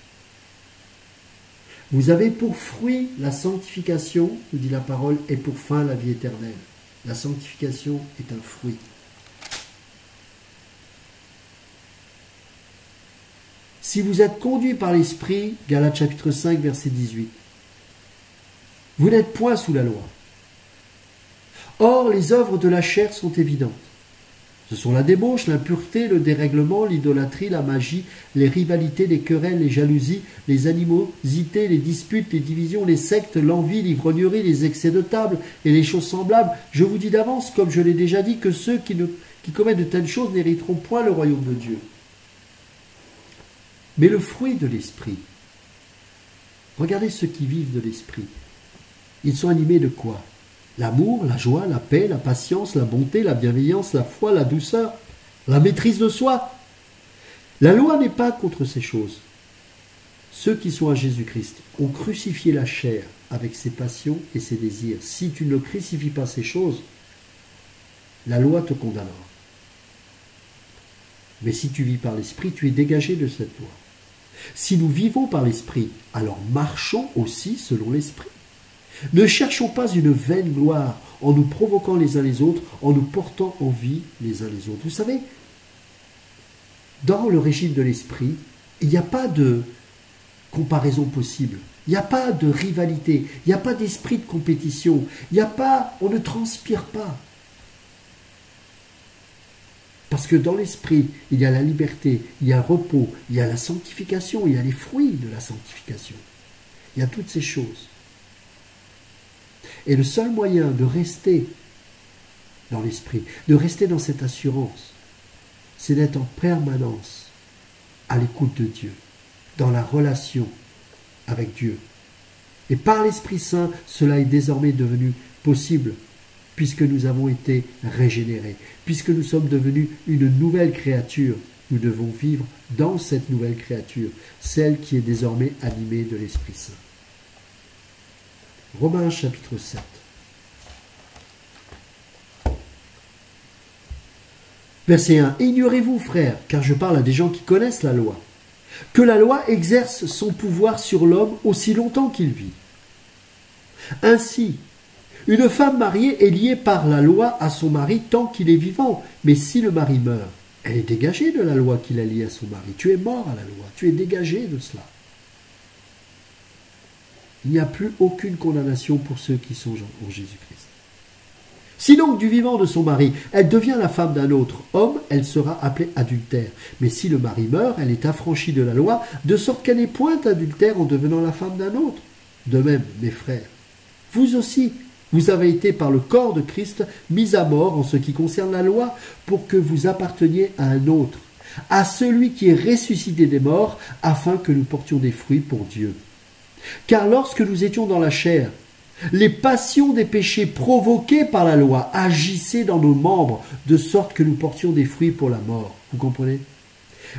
Vous avez pour fruit la sanctification, nous dit la parole, et pour fin la vie éternelle. La sanctification est un fruit. Si vous êtes conduit par l'esprit, Galates chapitre 5, verset 18, vous n'êtes point sous la loi. Or, les œuvres de la chair sont évidentes. Ce sont la débauche, l'impureté, le dérèglement, l'idolâtrie, la magie, les rivalités, les querelles, les jalousies, les animosités, les disputes, les divisions, les sectes, l'envie, l'ivrognerie, les excès de table et les choses semblables. Je vous dis d'avance, comme je l'ai déjà dit, que ceux qui commettent de telles choses n'hériteront point le royaume de Dieu. Mais le fruit de l'esprit, regardez ceux qui vivent de l'esprit. Ils sont animés de quoi? L'amour, la joie, la paix, la patience, la bonté, la bienveillance, la foi, la douceur, la maîtrise de soi. La loi n'est pas contre ces choses. Ceux qui sont à Jésus-Christ ont crucifié la chair avec ses passions et ses désirs. Si tu ne crucifies pas ces choses, la loi te condamnera. Mais si tu vis par l'Esprit, tu es dégagé de cette loi. Si nous vivons par l'Esprit, alors marchons aussi selon l'Esprit. Ne cherchons pas une vaine gloire en nous provoquant les uns les autres, en nous portant en vie les uns les autres. Vous savez, dans le régime de l'esprit, il n'y a pas de comparaison possible. Il n'y a pas de rivalité. Il n'y a pas d'esprit de compétition. Il n'y a pas, on ne transpire pas. Parce que dans l'esprit, il y a la liberté, il y a le repos, il y a la sanctification, il y a les fruits de la sanctification. Il y a toutes ces choses. Et le seul moyen de rester dans l'esprit, de rester dans cette assurance, c'est d'être en permanence à l'écoute de Dieu, dans la relation avec Dieu. Et par l'Esprit Saint, cela est désormais devenu possible, puisque nous avons été régénérés, puisque nous sommes devenus une nouvelle créature. Nous devons vivre dans cette nouvelle créature, celle qui est désormais animée de l'Esprit Saint. Romains chapitre 7. Verset 1. Ignorez-vous, frères, car je parle à des gens qui connaissent la loi, que la loi exerce son pouvoir sur l'homme aussi longtemps qu'il vit. Ainsi, une femme mariée est liée par la loi à son mari tant qu'il est vivant, mais si le mari meurt, elle est dégagée de la loi qu'il a liée à son mari. Tu es mort à la loi, tu es dégagé de cela. Il n'y a plus aucune condamnation pour ceux qui sont en Jésus-Christ. Si donc du vivant de son mari, elle devient la femme d'un autre homme, elle sera appelée adultère. Mais si le mari meurt, elle est affranchie de la loi, de sorte qu'elle n'est point adultère en devenant la femme d'un autre. De même, mes frères, vous aussi, vous avez été par le corps de Christ mis à mort en ce qui concerne la loi, pour que vous apparteniez à un autre, à celui qui est ressuscité des morts, afin que nous portions des fruits pour Dieu. Car lorsque nous étions dans la chair, les passions des péchés provoqués par la loi agissaient dans nos membres, de sorte que nous portions des fruits pour la mort. Vous comprenez?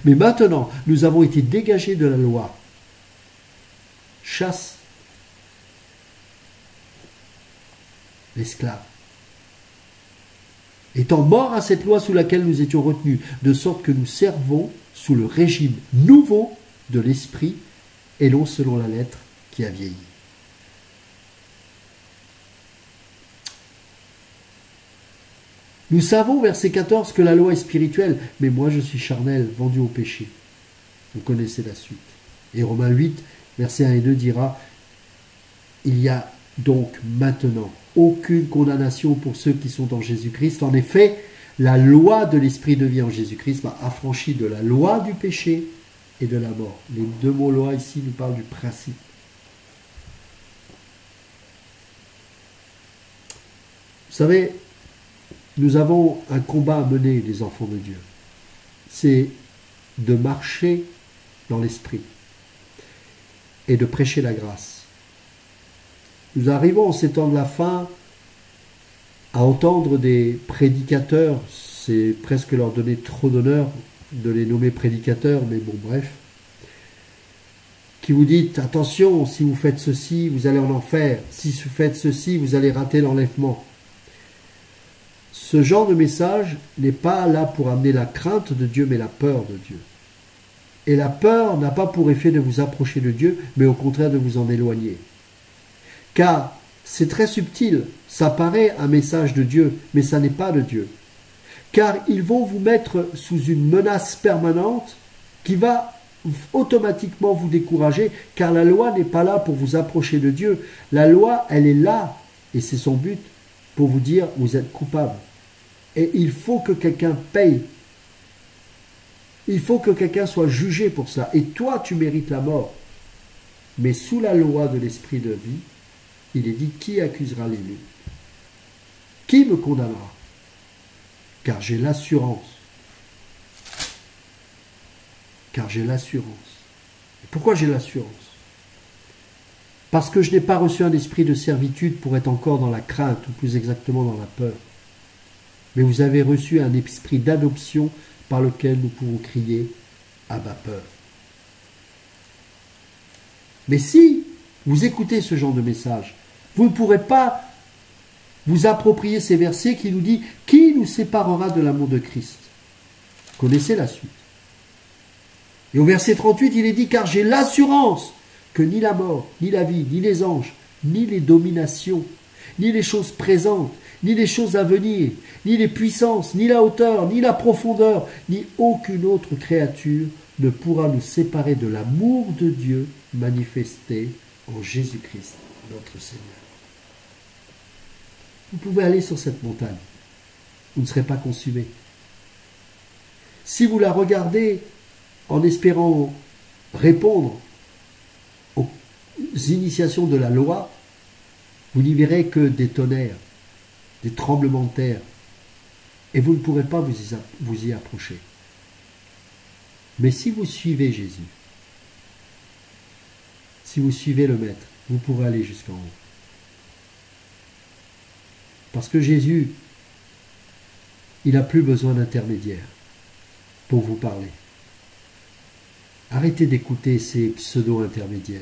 Mais maintenant, nous avons été dégagés de la loi. Chasse l'esclave. Étant morts à cette loi sous laquelle nous étions retenus, de sorte que nous servons sous le régime nouveau de l'esprit et non selon la lettre qui a vieilli. Nous savons, verset 14, que la loi est spirituelle, mais moi je suis charnel, vendu au péché. Vous connaissez la suite. Et Romains 8, verset 1 et 2 dira, il y a donc maintenant aucune condamnation pour ceux qui sont en Jésus-Christ. En effet, la loi de l'esprit de vie en Jésus-Christ m'a affranchi de la loi du péché et de la mort. Les deux mots loi ici nous parlent du principe. Vous savez, nous avons un combat à mener, les enfants de Dieu. C'est de marcher dans l'esprit et de prêcher la grâce. Nous arrivons en ces temps de la fin à entendre des prédicateurs, c'est presque leur donner trop d'honneur de les nommer prédicateurs, mais bon bref, qui vous dites attention, si vous faites ceci, vous allez en enfer, si vous faites ceci, vous allez rater l'enlèvement. Ce genre de message n'est pas là pour amener la crainte de Dieu, mais la peur de Dieu. Et la peur n'a pas pour effet de vous approcher de Dieu, mais au contraire de vous en éloigner. Car c'est très subtil, ça paraît un message de Dieu, mais ça n'est pas de Dieu. Car ils vont vous mettre sous une menace permanente qui va automatiquement vous décourager, car la loi n'est pas là pour vous approcher de Dieu. La loi, elle est là, et c'est son but, pour vous dire vous êtes coupable. Et il faut que quelqu'un paye. Il faut que quelqu'un soit jugé pour ça. Et toi, tu mérites la mort. Mais sous la loi de l'esprit de vie, il est dit, qui accusera l'élu? Qui me condamnera? Car j'ai l'assurance. Car j'ai l'assurance. Et pourquoi j'ai l'assurance? Parce que je n'ai pas reçu un esprit de servitude pour être encore dans la crainte, ou plus exactement dans la peur. Mais vous avez reçu un esprit d'adoption par lequel nous pouvons crier « Abba, peur ». Mais si vous écoutez ce genre de message, vous ne pourrez pas vous approprier ces versets qui nous disent « Qui nous séparera de l'amour de Christ ?» Connaissez la suite. Et au verset 38, il est dit « Car j'ai l'assurance que ni la mort, ni la vie, ni les anges, ni les dominations, ni les choses présentes, ni les choses à venir, ni les puissances, ni la hauteur, ni la profondeur, ni aucune autre créature ne pourra nous séparer de l'amour de Dieu manifesté en Jésus-Christ, notre Seigneur. » Vous pouvez aller sur cette montagne. Vous ne serez pas consumé. Si vous la regardez en espérant répondre aux initiations de la loi, vous n'y verrez que des tonnerres, des tremblements de terre, et vous ne pourrez pas vous y approcher. Mais si vous suivez Jésus, si vous suivez le Maître, vous pourrez aller jusqu'en haut. Parce que Jésus, il n'a plus besoin d'intermédiaire pour vous parler. Arrêtez d'écouter ces pseudo-intermédiaires.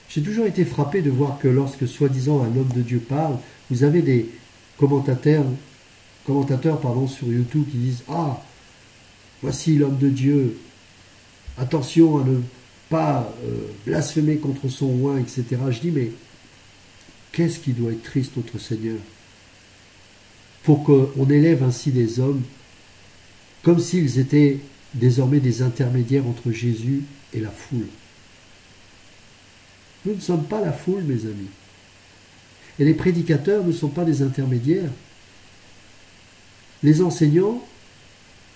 J'ai toujours été frappé de voir que lorsque soi-disant un homme de Dieu parle, vous avez des commentateurs sur YouTube qui disent « Ah, voici l'homme de Dieu, attention à ne pas blasphémer contre son oint, etc. » Je dis « Mais qu'est-ce qui doit être triste, notre Seigneur, pour qu'on élève ainsi des hommes comme s'ils étaient désormais des intermédiaires entre Jésus et la foule. » Nous ne sommes pas la foule, mes amis. Et les prédicateurs ne sont pas des intermédiaires. Les enseignants,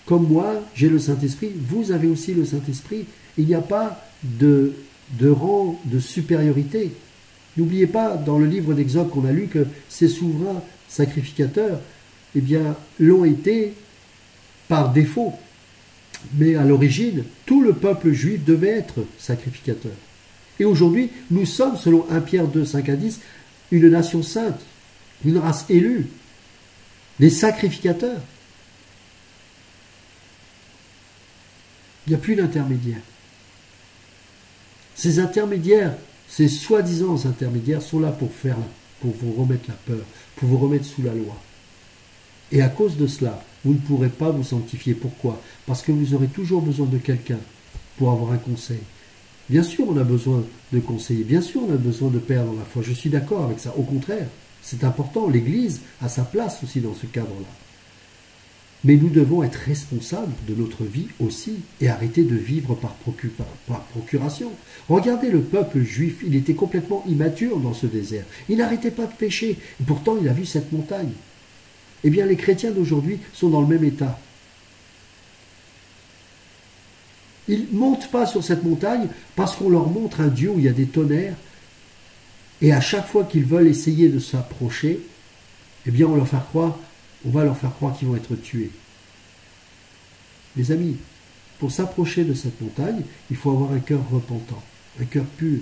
comme moi, j'ai le Saint-Esprit, vous avez aussi le Saint-Esprit. Il n'y a pas de rang de supériorité. N'oubliez pas, dans le livre d'Exode qu'on a lu, que ces souverains sacrificateurs, eh bien, l'ont été par défaut. Mais à l'origine, tout le peuple juif devait être sacrificateur. Et aujourd'hui, nous sommes, selon 1 Pierre 2, 5 à 10, une nation sainte, une race élue, des sacrificateurs. Il n'y a plus d'intermédiaires. Ces intermédiaires, ces soi-disant intermédiaires sont là pour faire pour vous remettre la peur, pour vous remettre sous la loi. Et à cause de cela, vous ne pourrez pas vous sanctifier. Pourquoi? Parce que vous aurez toujours besoin de quelqu'un pour avoir un conseil. Bien sûr, on a besoin de conseiller. Bien sûr, on a besoin de père dans la foi. Je suis d'accord avec ça. Au contraire, c'est important. L'Église a sa place aussi dans ce cadre-là. Mais nous devons être responsables de notre vie aussi et arrêter de vivre par procuration. Regardez le peuple juif, il était complètement immature dans ce désert. Il n'arrêtait pas de pécher. Et pourtant, il a vu cette montagne. Eh bien, les chrétiens d'aujourd'hui sont dans le même état. Ils ne montent pas sur cette montagne parce qu'on leur montre un Dieu où il y a des tonnerres. Et à chaque fois qu'ils veulent essayer de s'approcher, eh bien, on va leur faire croire qu'ils vont être tués. Les amis, pour s'approcher de cette montagne, il faut avoir un cœur repentant, un cœur pur.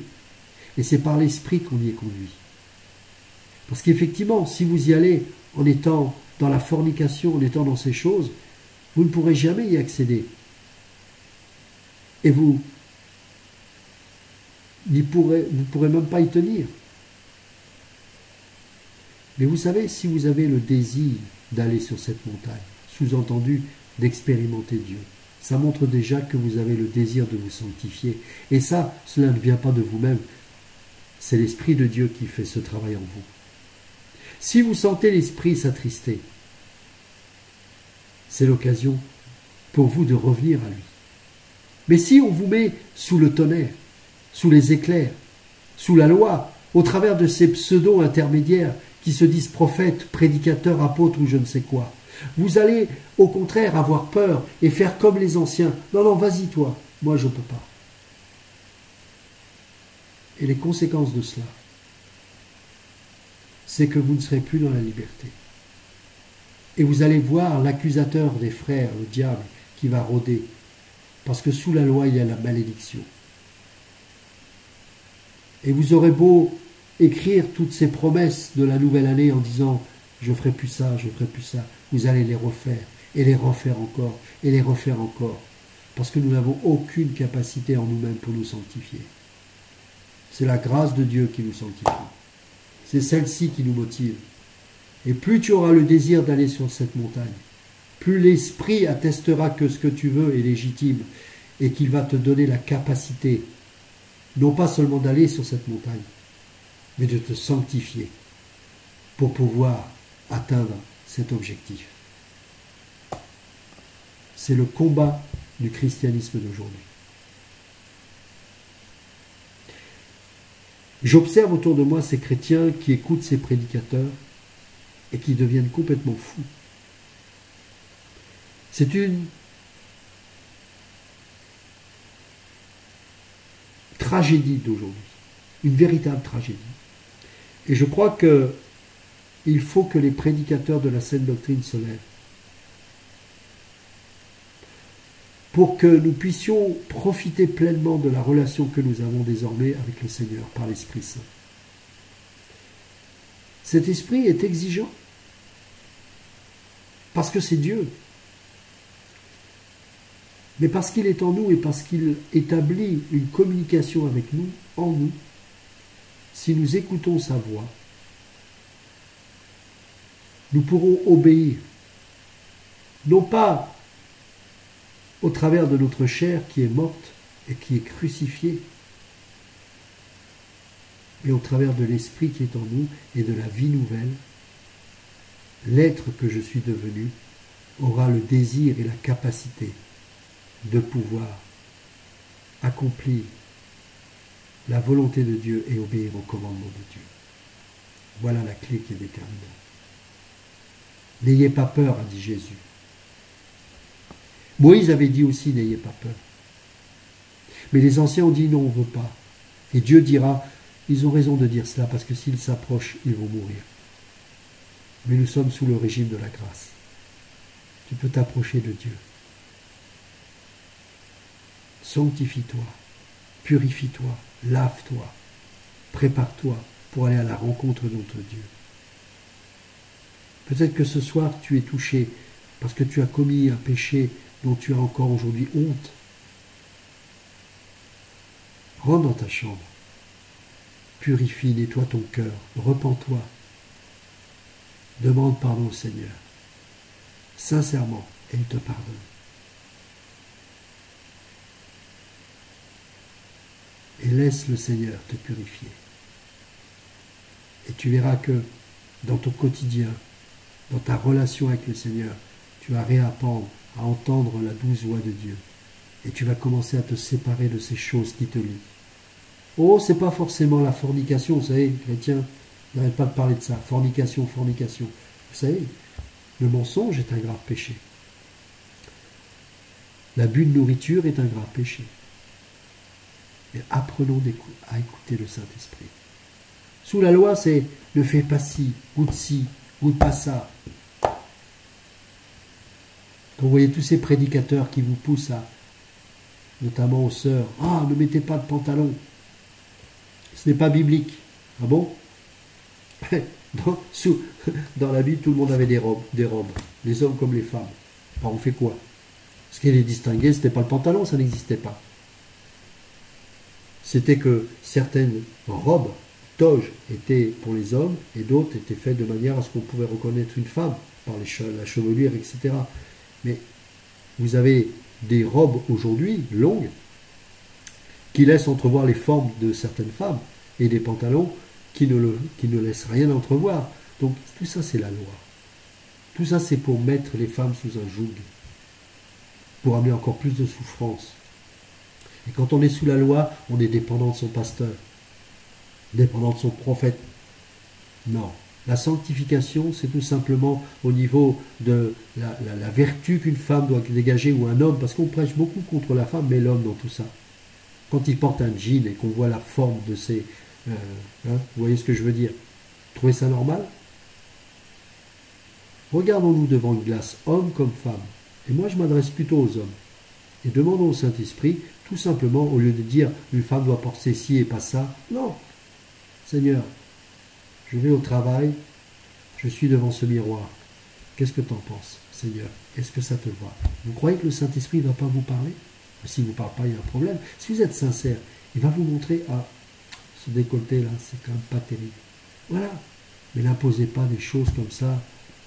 Et c'est par l'esprit qu'on y est conduit. Parce qu'effectivement, si vous y allez en étant dans la fornication, en étant dans ces choses, vous ne pourrez jamais y accéder. Et vous ne pourrez même pas y tenir. Mais vous savez, si vous avez le désir d'aller sur cette montagne, sous-entendu d'expérimenter Dieu, ça montre déjà que vous avez le désir de vous sanctifier. Et ça, cela ne vient pas de vous-même. C'est l'Esprit de Dieu qui fait ce travail en vous. Si vous sentez l'Esprit s'attrister, c'est l'occasion pour vous de revenir à lui. Mais si on vous met sous le tonnerre, sous les éclairs, sous la loi, au travers de ces pseudo-intermédiaires qui se disent prophètes, prédicateurs, apôtres ou je ne sais quoi, vous allez au contraire avoir peur et faire comme les anciens. Non, non, vas-y toi, moi je ne peux pas. Et les conséquences de cela, c'est que vous ne serez plus dans la liberté. Et vous allez voir l'accusateur des frères, le diable, qui va rôder. Parce que sous la loi, il y a la malédiction. Et vous aurez beau écrire toutes ces promesses de la nouvelle année en disant « je ferai plus ça, je ferai plus ça », vous allez les refaire, et les refaire encore, et les refaire encore. Parce que nous n'avons aucune capacité en nous-mêmes pour nous sanctifier. C'est la grâce de Dieu qui nous sanctifie. C'est celle-ci qui nous motive. Et plus tu auras le désir d'aller sur cette montagne, plus l'Esprit attestera que ce que tu veux est légitime et qu'il va te donner la capacité, non pas seulement d'aller sur cette montagne, mais de te sanctifier pour pouvoir atteindre cet objectif. C'est le combat du christianisme d'aujourd'hui. J'observe autour de moi ces chrétiens qui écoutent ces prédicateurs et qui deviennent complètement fous. C'est une tragédie d'aujourd'hui, une véritable tragédie. Et je crois qu'il faut que les prédicateurs de la saine doctrine se lèvent pour que nous puissions profiter pleinement de la relation que nous avons désormais avec le Seigneur par l'Esprit Saint. Cet esprit est exigeant parce que c'est Dieu. Mais parce qu'il est en nous et parce qu'il établit une communication avec nous, en nous, si nous écoutons sa voix, nous pourrons obéir, non pas au travers de notre chair qui est morte et qui est crucifiée, mais au travers de l'Esprit qui est en nous et de la vie nouvelle. L'être que je suis devenu aura le désir et la capacité de pouvoir accomplir la volonté de Dieu et obéir au commandement de Dieu. Voilà la clé qui est déterminante. N'ayez pas peur, a dit Jésus. Moïse avait dit aussi, n'ayez pas peur. Mais les anciens ont dit, non, on ne veut pas. Et Dieu dira, ils ont raison de dire cela, parce que s'ils s'approchent, ils vont mourir. Mais nous sommes sous le régime de la grâce. Tu peux t'approcher de Dieu. Sanctifie-toi, purifie-toi, lave-toi, prépare-toi pour aller à la rencontre de notre Dieu. Peut-être que ce soir tu es touché parce que tu as commis un péché dont tu as encore aujourd'hui honte. Rentre dans ta chambre, Purifie, nettoie ton cœur, repens-toi. Demande pardon au Seigneur. Sincèrement, et il te pardonne. Et laisse le Seigneur te purifier. Et tu verras que dans ton quotidien, dans ta relation avec le Seigneur, tu vas réapprendre à entendre la douce voix de Dieu. Et tu vas commencer à te séparer de ces choses qui te lient. Oh, c'est pas forcément la fornication, vous savez, chrétiens, n'arrête pas de parler de ça. Fornication, fornication. Vous savez, le mensonge est un grave péché. L'abus de nourriture est un grave péché. Mais apprenons à écouter le Saint-Esprit. Sous la loi, c'est ne fais pas ci, goûte pas ça. Donc vous voyez tous ces prédicateurs qui vous poussent à, notamment aux sœurs, ah, ne mettez pas de pantalon. Ce n'est pas biblique. Ah bon? Dans la Bible, tout le monde avait des robes, les hommes comme les femmes. Alors on fait quoi? Ce qui les distinguait, ce n'était pas le pantalon, ça n'existait pas. C'était que certaines robes, toges, étaient pour les hommes et d'autres étaient faites de manière à ce qu'on pouvait reconnaître une femme par la chevelure, etc. Mais vous avez des robes aujourd'hui longues qui laissent entrevoir les formes de certaines femmes et des pantalons qui ne laissent rien entrevoir. Donc tout ça c'est la loi. Tout ça c'est pour mettre les femmes sous un joug, pour amener encore plus de souffrance. Et quand on est sous la loi, on est dépendant de son pasteur, dépendant de son prophète. Non. La sanctification, c'est tout simplement au niveau de la vertu qu'une femme doit dégager ou un homme, parce qu'on prêche beaucoup contre la femme, mais l'homme dans tout ça. Quand il porte un jean et qu'on voit la forme de ses... vous voyez ce que je veux dire? Trouvez ça normal? Regardons-nous devant une glace, homme comme femme. Et moi, je m'adresse plutôt aux hommes. Et demandons au Saint-Esprit, tout simplement, au lieu de dire une femme doit porter ci et pas ça, non. Seigneur, je vais au travail, je suis devant ce miroir. Qu'est-ce que tu en penses, Seigneur? Est-ce que ça te va? Vous croyez que le Saint-Esprit ne va pas vous parler? S'il ne vous parle pas, il y a un problème. Si vous êtes sincère, il va vous montrer, ah, ce décolleté-là, c'est quand même pas terrible. Voilà. Mais n'imposez pas des choses comme ça.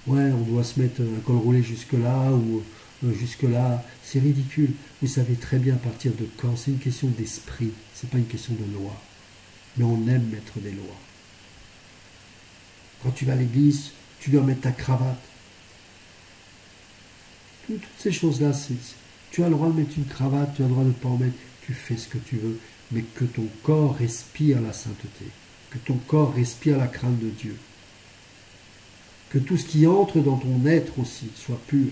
Ouais, on doit se mettre un col roulé jusque-là ou jusque-là. C'est ridicule. Vous savez très bien à partir de quand. C'est une question d'esprit. C'est pas une question de loi. Mais on aime mettre des lois. Quand tu vas à l'église, tu dois mettre ta cravate. Toutes ces choses-là, tu as le droit de mettre une cravate, tu as le droit de ne pas en mettre. Tu fais ce que tu veux. Mais que ton corps respire la sainteté. Que ton corps respire la crainte de Dieu. Que tout ce qui entre dans ton être aussi soit pur.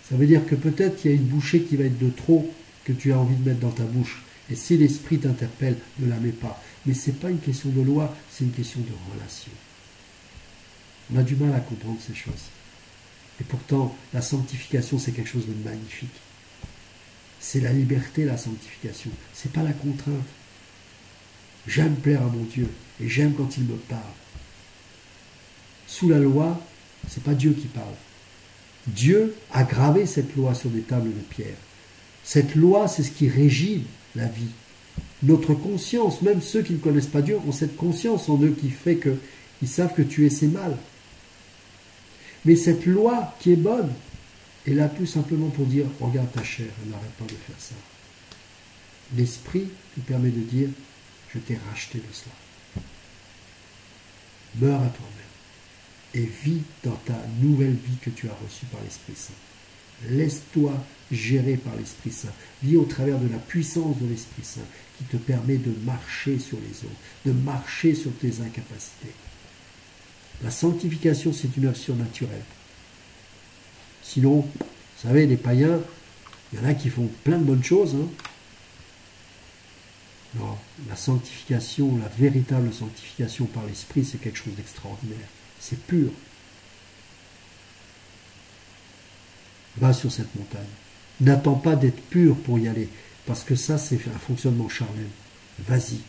Ça veut dire que peut-être il y a une bouchée qui va être de trop que tu as envie de mettre dans ta bouche. Et si l'esprit t'interpelle, ne la mets pas. Mais ce n'est pas une question de loi, c'est une question de relation. On a du mal à comprendre ces choses. Et pourtant, la sanctification, c'est quelque chose de magnifique. C'est la liberté, la sanctification. Ce n'est pas la contrainte. J'aime plaire à mon Dieu et j'aime quand il me parle. Sous la loi, ce n'est pas Dieu qui parle. Dieu a gravé cette loi sur des tables de pierre. Cette loi, c'est ce qui régit la vie. Notre conscience, même ceux qui ne connaissent pas Dieu, ont cette conscience en eux qui fait qu'ils savent que tu es mal. Mais cette loi qui est bonne est là tout simplement pour dire, regarde ta chair, elle n'arrête pas de faire ça. L'esprit nous permet de dire, je t'ai racheté de cela. Meurs à toi-même et vis dans ta nouvelle vie que tu as reçue par l'Esprit Saint. Laisse-toi gérer par l'Esprit Saint. Vis au travers de la puissance de l'Esprit Saint qui te permet de marcher sur les autres, de marcher sur tes incapacités. La sanctification, c'est une œuvre surnaturelle. Sinon, vous savez, les païens, il y en a qui font plein de bonnes choses. Non, la sanctification, la véritable sanctification par l'Esprit, c'est quelque chose d'extraordinaire. C'est pur. Va sur cette montagne. N'attends pas d'être pur pour y aller, parce que ça, c'est un fonctionnement charnel. Vas-y.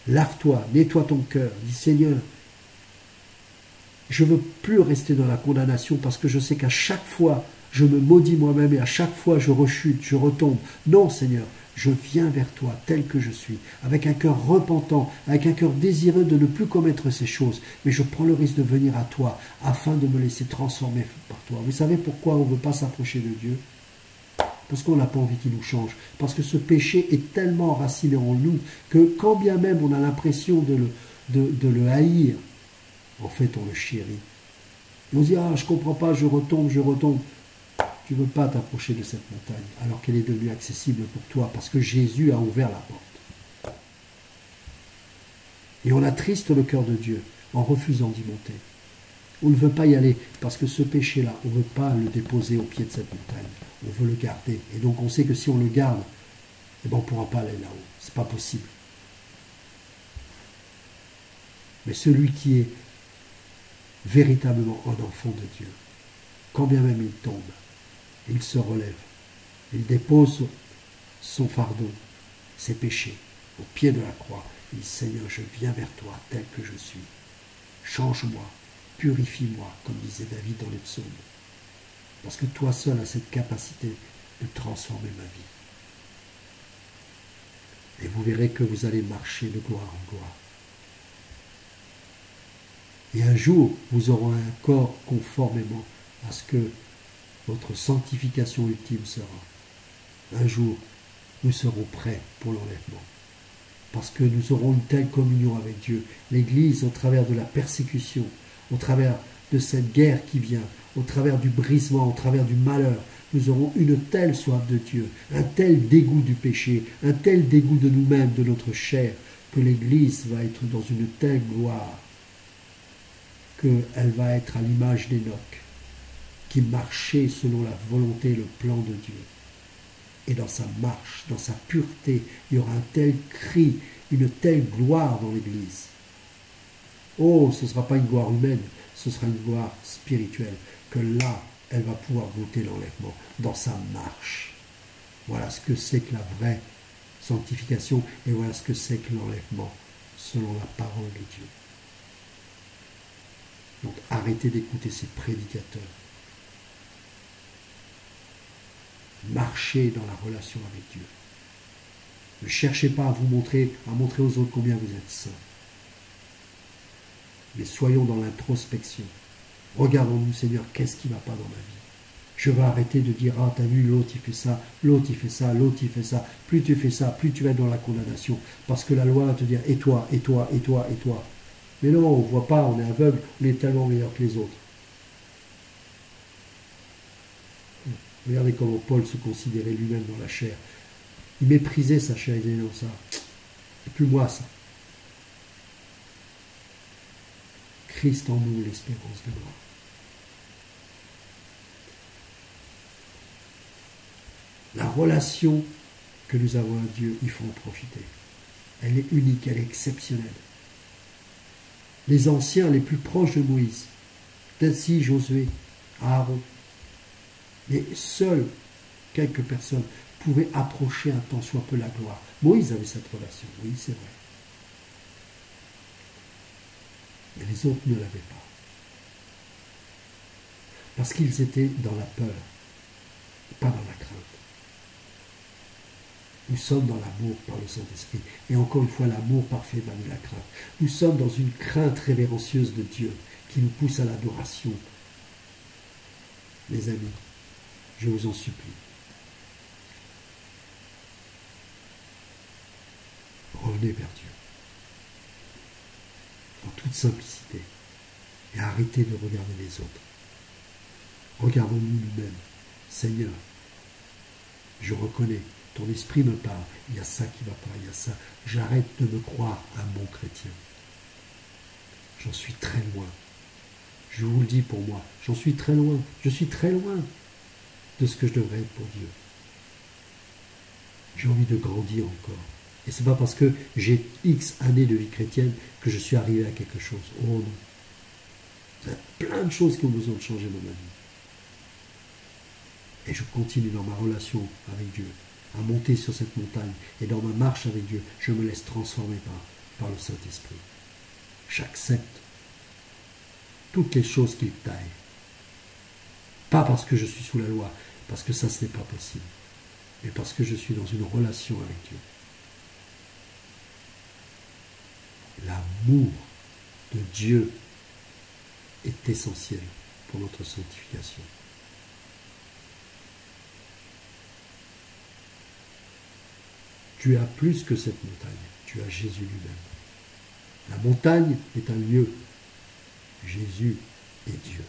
Lave-toi, nettoie ton cœur. Dis, Seigneur, je ne veux plus rester dans la condamnation, parce que je sais qu'à chaque fois, je me maudis moi-même et à chaque fois, je rechute, je retombe. Non, Seigneur, Je viens vers toi tel que je suis, avec un cœur repentant, avec un cœur désireux de ne plus commettre ces choses, mais je prends le risque de venir à toi afin de me laisser transformer par toi. Vous savez pourquoi on ne veut pas s'approcher de Dieu? Parce qu'on n'a pas envie qu'il nous change. Parce que ce péché est tellement enraciné en nous que quand bien même on a l'impression de le haïr, en fait on le chérit. Et on se dit, ah je ne comprends pas, je retombe, je retombe. Tu ne veux pas t'approcher de cette montagne alors qu'elle est devenue accessible pour toi parce que Jésus a ouvert la porte. Et on attriste le cœur de Dieu en refusant d'y monter. On ne veut pas y aller parce que ce péché-là, on ne veut pas le déposer au pied de cette montagne. On veut le garder. Et donc on sait que si on le garde, eh ben, on ne pourra pas aller là-haut. Ce n'est pas possible. Mais celui qui est véritablement un enfant de Dieu, quand bien même il tombe, il se relève, il dépose son fardeau, ses péchés, au pied de la croix. Il dit, Seigneur, je viens vers toi tel que je suis. Change-moi, purifie-moi, comme disait David dans les psaumes. Parce que toi seul as cette capacité de transformer ma vie. Et vous verrez que vous allez marcher de gloire en gloire. Et un jour, vous aurez un corps conformément à ce que votre sanctification ultime sera. Un jour, nous serons prêts pour l'enlèvement. Parce que nous aurons une telle communion avec Dieu. L'Église, au travers de la persécution, au travers de cette guerre qui vient, au travers du brisement, au travers du malheur, nous aurons une telle soif de Dieu, un tel dégoût du péché, un tel dégoût de nous-mêmes, de notre chair, que l'Église va être dans une telle gloire qu'elle va être à l'image d'Enoch, qui marchait selon la volonté et le plan de Dieu. Et dans sa marche, dans sa pureté, il y aura un tel cri, une telle gloire dans l'Église. Oh, ce ne sera pas une gloire humaine, ce sera une gloire spirituelle, que là, elle va pouvoir goûter l'enlèvement dans sa marche. Voilà ce que c'est que la vraie sanctification et voilà ce que c'est que l'enlèvement selon la parole de Dieu. Donc arrêtez d'écouter ces prédicateurs. Marchez dans la relation avec Dieu. Ne cherchez pas à vous montrer, à montrer aux autres combien vous êtes saints. Mais soyons dans l'introspection. Regardons-nous, Seigneur, qu'est-ce qui ne va pas dans ma vie? Je vais arrêter de dire, ah, t'as vu, l'autre il fait ça, l'autre il fait ça, l'autre il fait ça. Plus tu fais ça, plus tu vas être dans la condamnation. Parce que la loi va te dire, et toi, et toi, et toi, et toi. Mais non, on ne voit pas, on est aveugle, on est tellement meilleur que les autres. Regardez comment Paul se considérait lui-même dans la chair. Il méprisait sa chair, il disait non, ça, c'est plus moi ça. Christ en nous, l'espérance de gloire. La relation que nous avons à Dieu, il faut en profiter. Elle est unique, elle est exceptionnelle. Les anciens les plus proches de Moïse, peut-être si Josué, Aaron, mais seules quelques personnes pouvaient approcher un tant soit peu la gloire. Moïse avait cette relation, oui, c'est vrai. Mais les autres ne l'avaient pas. Parce qu'ils étaient dans la peur, et pas dans la crainte. Nous sommes dans l'amour par le Saint-Esprit. Et encore une fois, l'amour parfait bannit la crainte. Nous sommes dans une crainte révérencieuse de Dieu qui nous pousse à l'adoration. Mes amis, je vous en supplie. Revenez vers Dieu. En toute simplicité. Et arrêtez de regarder les autres. Regardons-nous nous-mêmes. Seigneur, je reconnais, ton esprit me parle, il y a ça qui ne va pas, il y a ça. J'arrête de me croire un bon chrétien. J'en suis très loin. Je vous le dis pour moi, j'en suis très loin. Je suis très loin de ce que je devrais être pour Dieu. J'ai envie de grandir encore. Et ce n'est pas parce que j'ai X années de vie chrétienne que je suis arrivé à quelque chose. Oh non. Il y a plein de choses qui ont besoin de changer dans ma vie. Et je continue dans ma relation avec Dieu, à monter sur cette montagne. Et dans ma marche avec Dieu, je me laisse transformer par le Saint-Esprit. J'accepte toutes les choses qu'il taille. Pas parce que je suis sous la loi, parce que ça, ce n'est pas possible. mais parce que je suis dans une relation avec Dieu. L'amour de Dieu est essentiel pour notre sanctification. Tu as plus que cette montagne, tu as Jésus lui-même. La montagne est un lieu, Jésus est Dieu.